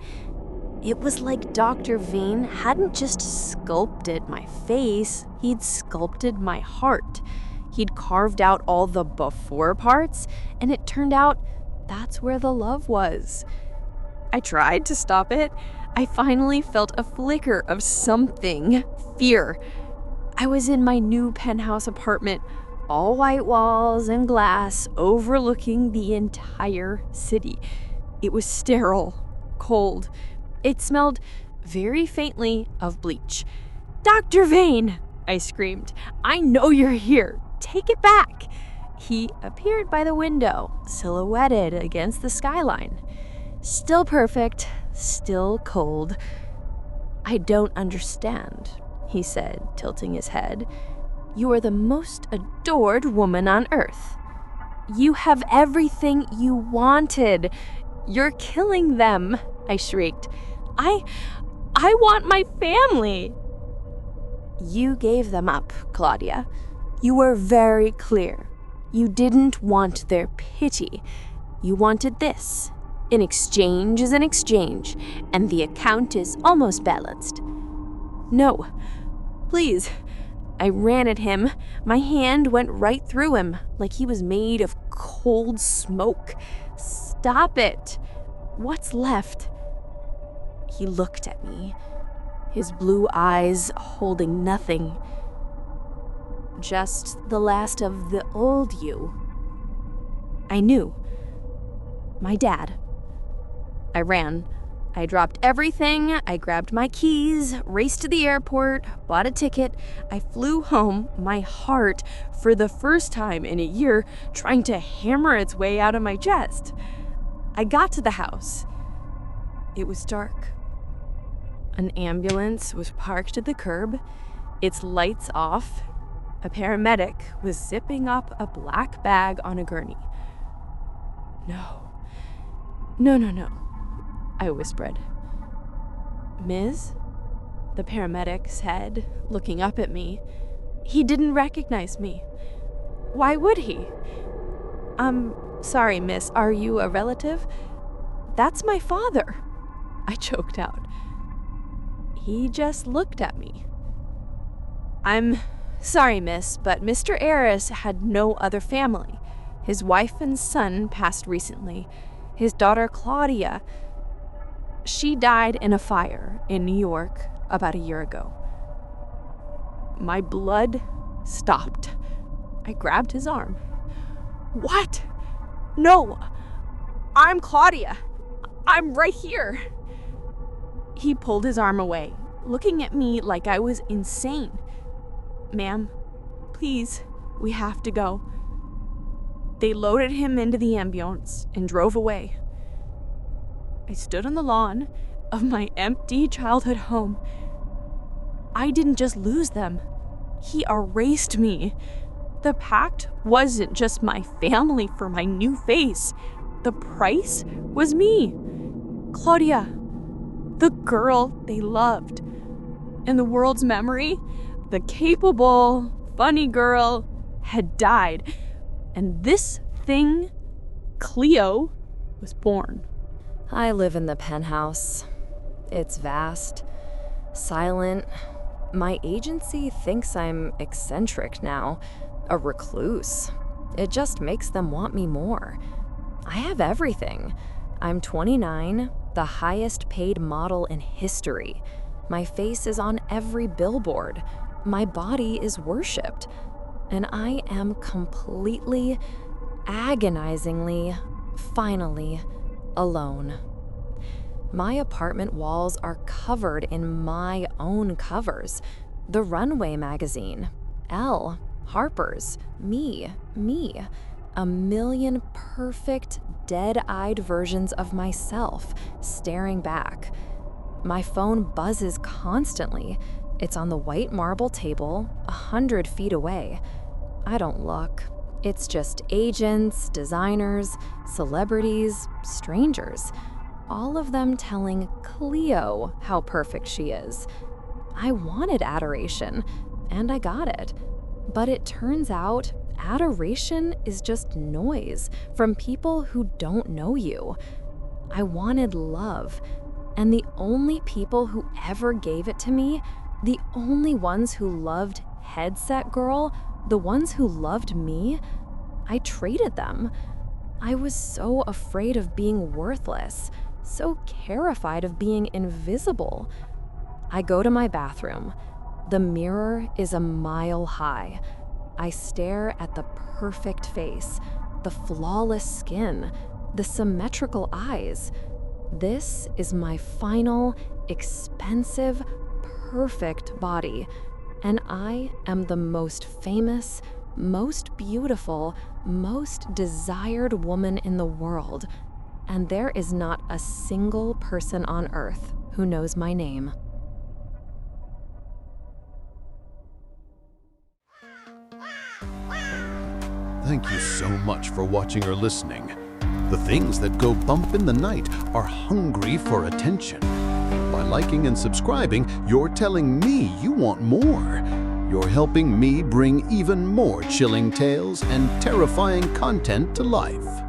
It was like Dr. Vane hadn't just sculpted my face, he'd sculpted my heart. He'd carved out all the before parts, and it turned out that's where the love was. I tried to stop it. I finally felt a flicker of something, fear. I was in my new penthouse apartment, all white walls and glass overlooking the entire city. It was sterile, cold. It smelled very faintly of bleach. "Dr. Vane!" I screamed. "I know you're here. Take it back." He appeared by the window, silhouetted against the skyline. Still perfect, still cold. "I don't understand," he said, tilting his head. "You are the most adored woman on earth. You have everything you wanted. You're killing them," I shrieked. I want my family." "You gave them up, Claudia. You were very clear. You didn't want their pity. You wanted this. An exchange is an exchange, and the account is almost balanced." "No, please." I ran at him. My hand went right through him, like he was made of cold smoke. "Stop it. What's left?" He looked at me, his blue eyes holding nothing. "Just the last of the old you." I knew. My dad. I ran. I dropped everything. I grabbed my keys, raced to the airport, bought a ticket. I flew home, my heart, for the first time in a year, trying to hammer its way out of my chest. I got to the house. It was dark. An ambulance was parked at the curb, its lights off. A paramedic was zipping up a black bag on a gurney. "No, no," I whispered. "Ms.?" the paramedic said, looking up at me. He didn't recognize me. Why would he? Sorry, miss, are you a relative?" "That's my father," I choked out. He just looked at me. "I'm sorry, miss, but Mr. Aris had no other family. His wife and son passed recently. His daughter, Claudia, she died in a fire in New York about a year ago." My blood stopped. I grabbed his arm. "What? No! I'm Claudia. I'm right here." He pulled his arm away, looking at me like I was insane. "Ma'am, please, we have to go." They loaded him into the ambulance and drove away. I stood on the lawn of my empty childhood home. I didn't just lose them. He erased me. The pact wasn't just my family for my new face. The price was me. Claudia, the girl they loved. In the world's memory, the capable, funny girl had died. And this thing, Cleo, was born. I live in the penthouse. It's vast, silent. My agency thinks I'm eccentric now, a recluse. It just makes them want me more. I have everything. I'm 29, the highest paid model in history. My face is on every billboard. My body is worshipped. And I am completely, agonizingly, finally alone. My apartment walls are covered in my own covers. The Runway magazine, Elle, Harper's, me. A million perfect, dead-eyed versions of myself staring back. My phone buzzes constantly. It's on the white marble table, 100 feet away. I don't look. It's just agents, designers, celebrities, strangers. All of them telling Cleo how perfect she is. I wanted adoration. and I got it. But it turns out adoration is just noise from people who don't know you. I wanted love, and the only people who ever gave it to me, the only ones who loved Headset Girl, the ones who loved me, I traded them. I was so afraid of being worthless, so terrified of being invisible. I go to my bathroom. The mirror is a mile high. I stare at the perfect face, the flawless skin, the symmetrical eyes. This is my final, expensive, perfect body, and I am the most famous, most beautiful, most desired woman in the world, and there is not a single person on earth who knows my name. Thank you so much for watching or listening. The things that go bump in the night are hungry for attention. By liking and subscribing, you're telling me you want more. You're helping me bring even more chilling tales and terrifying content to life.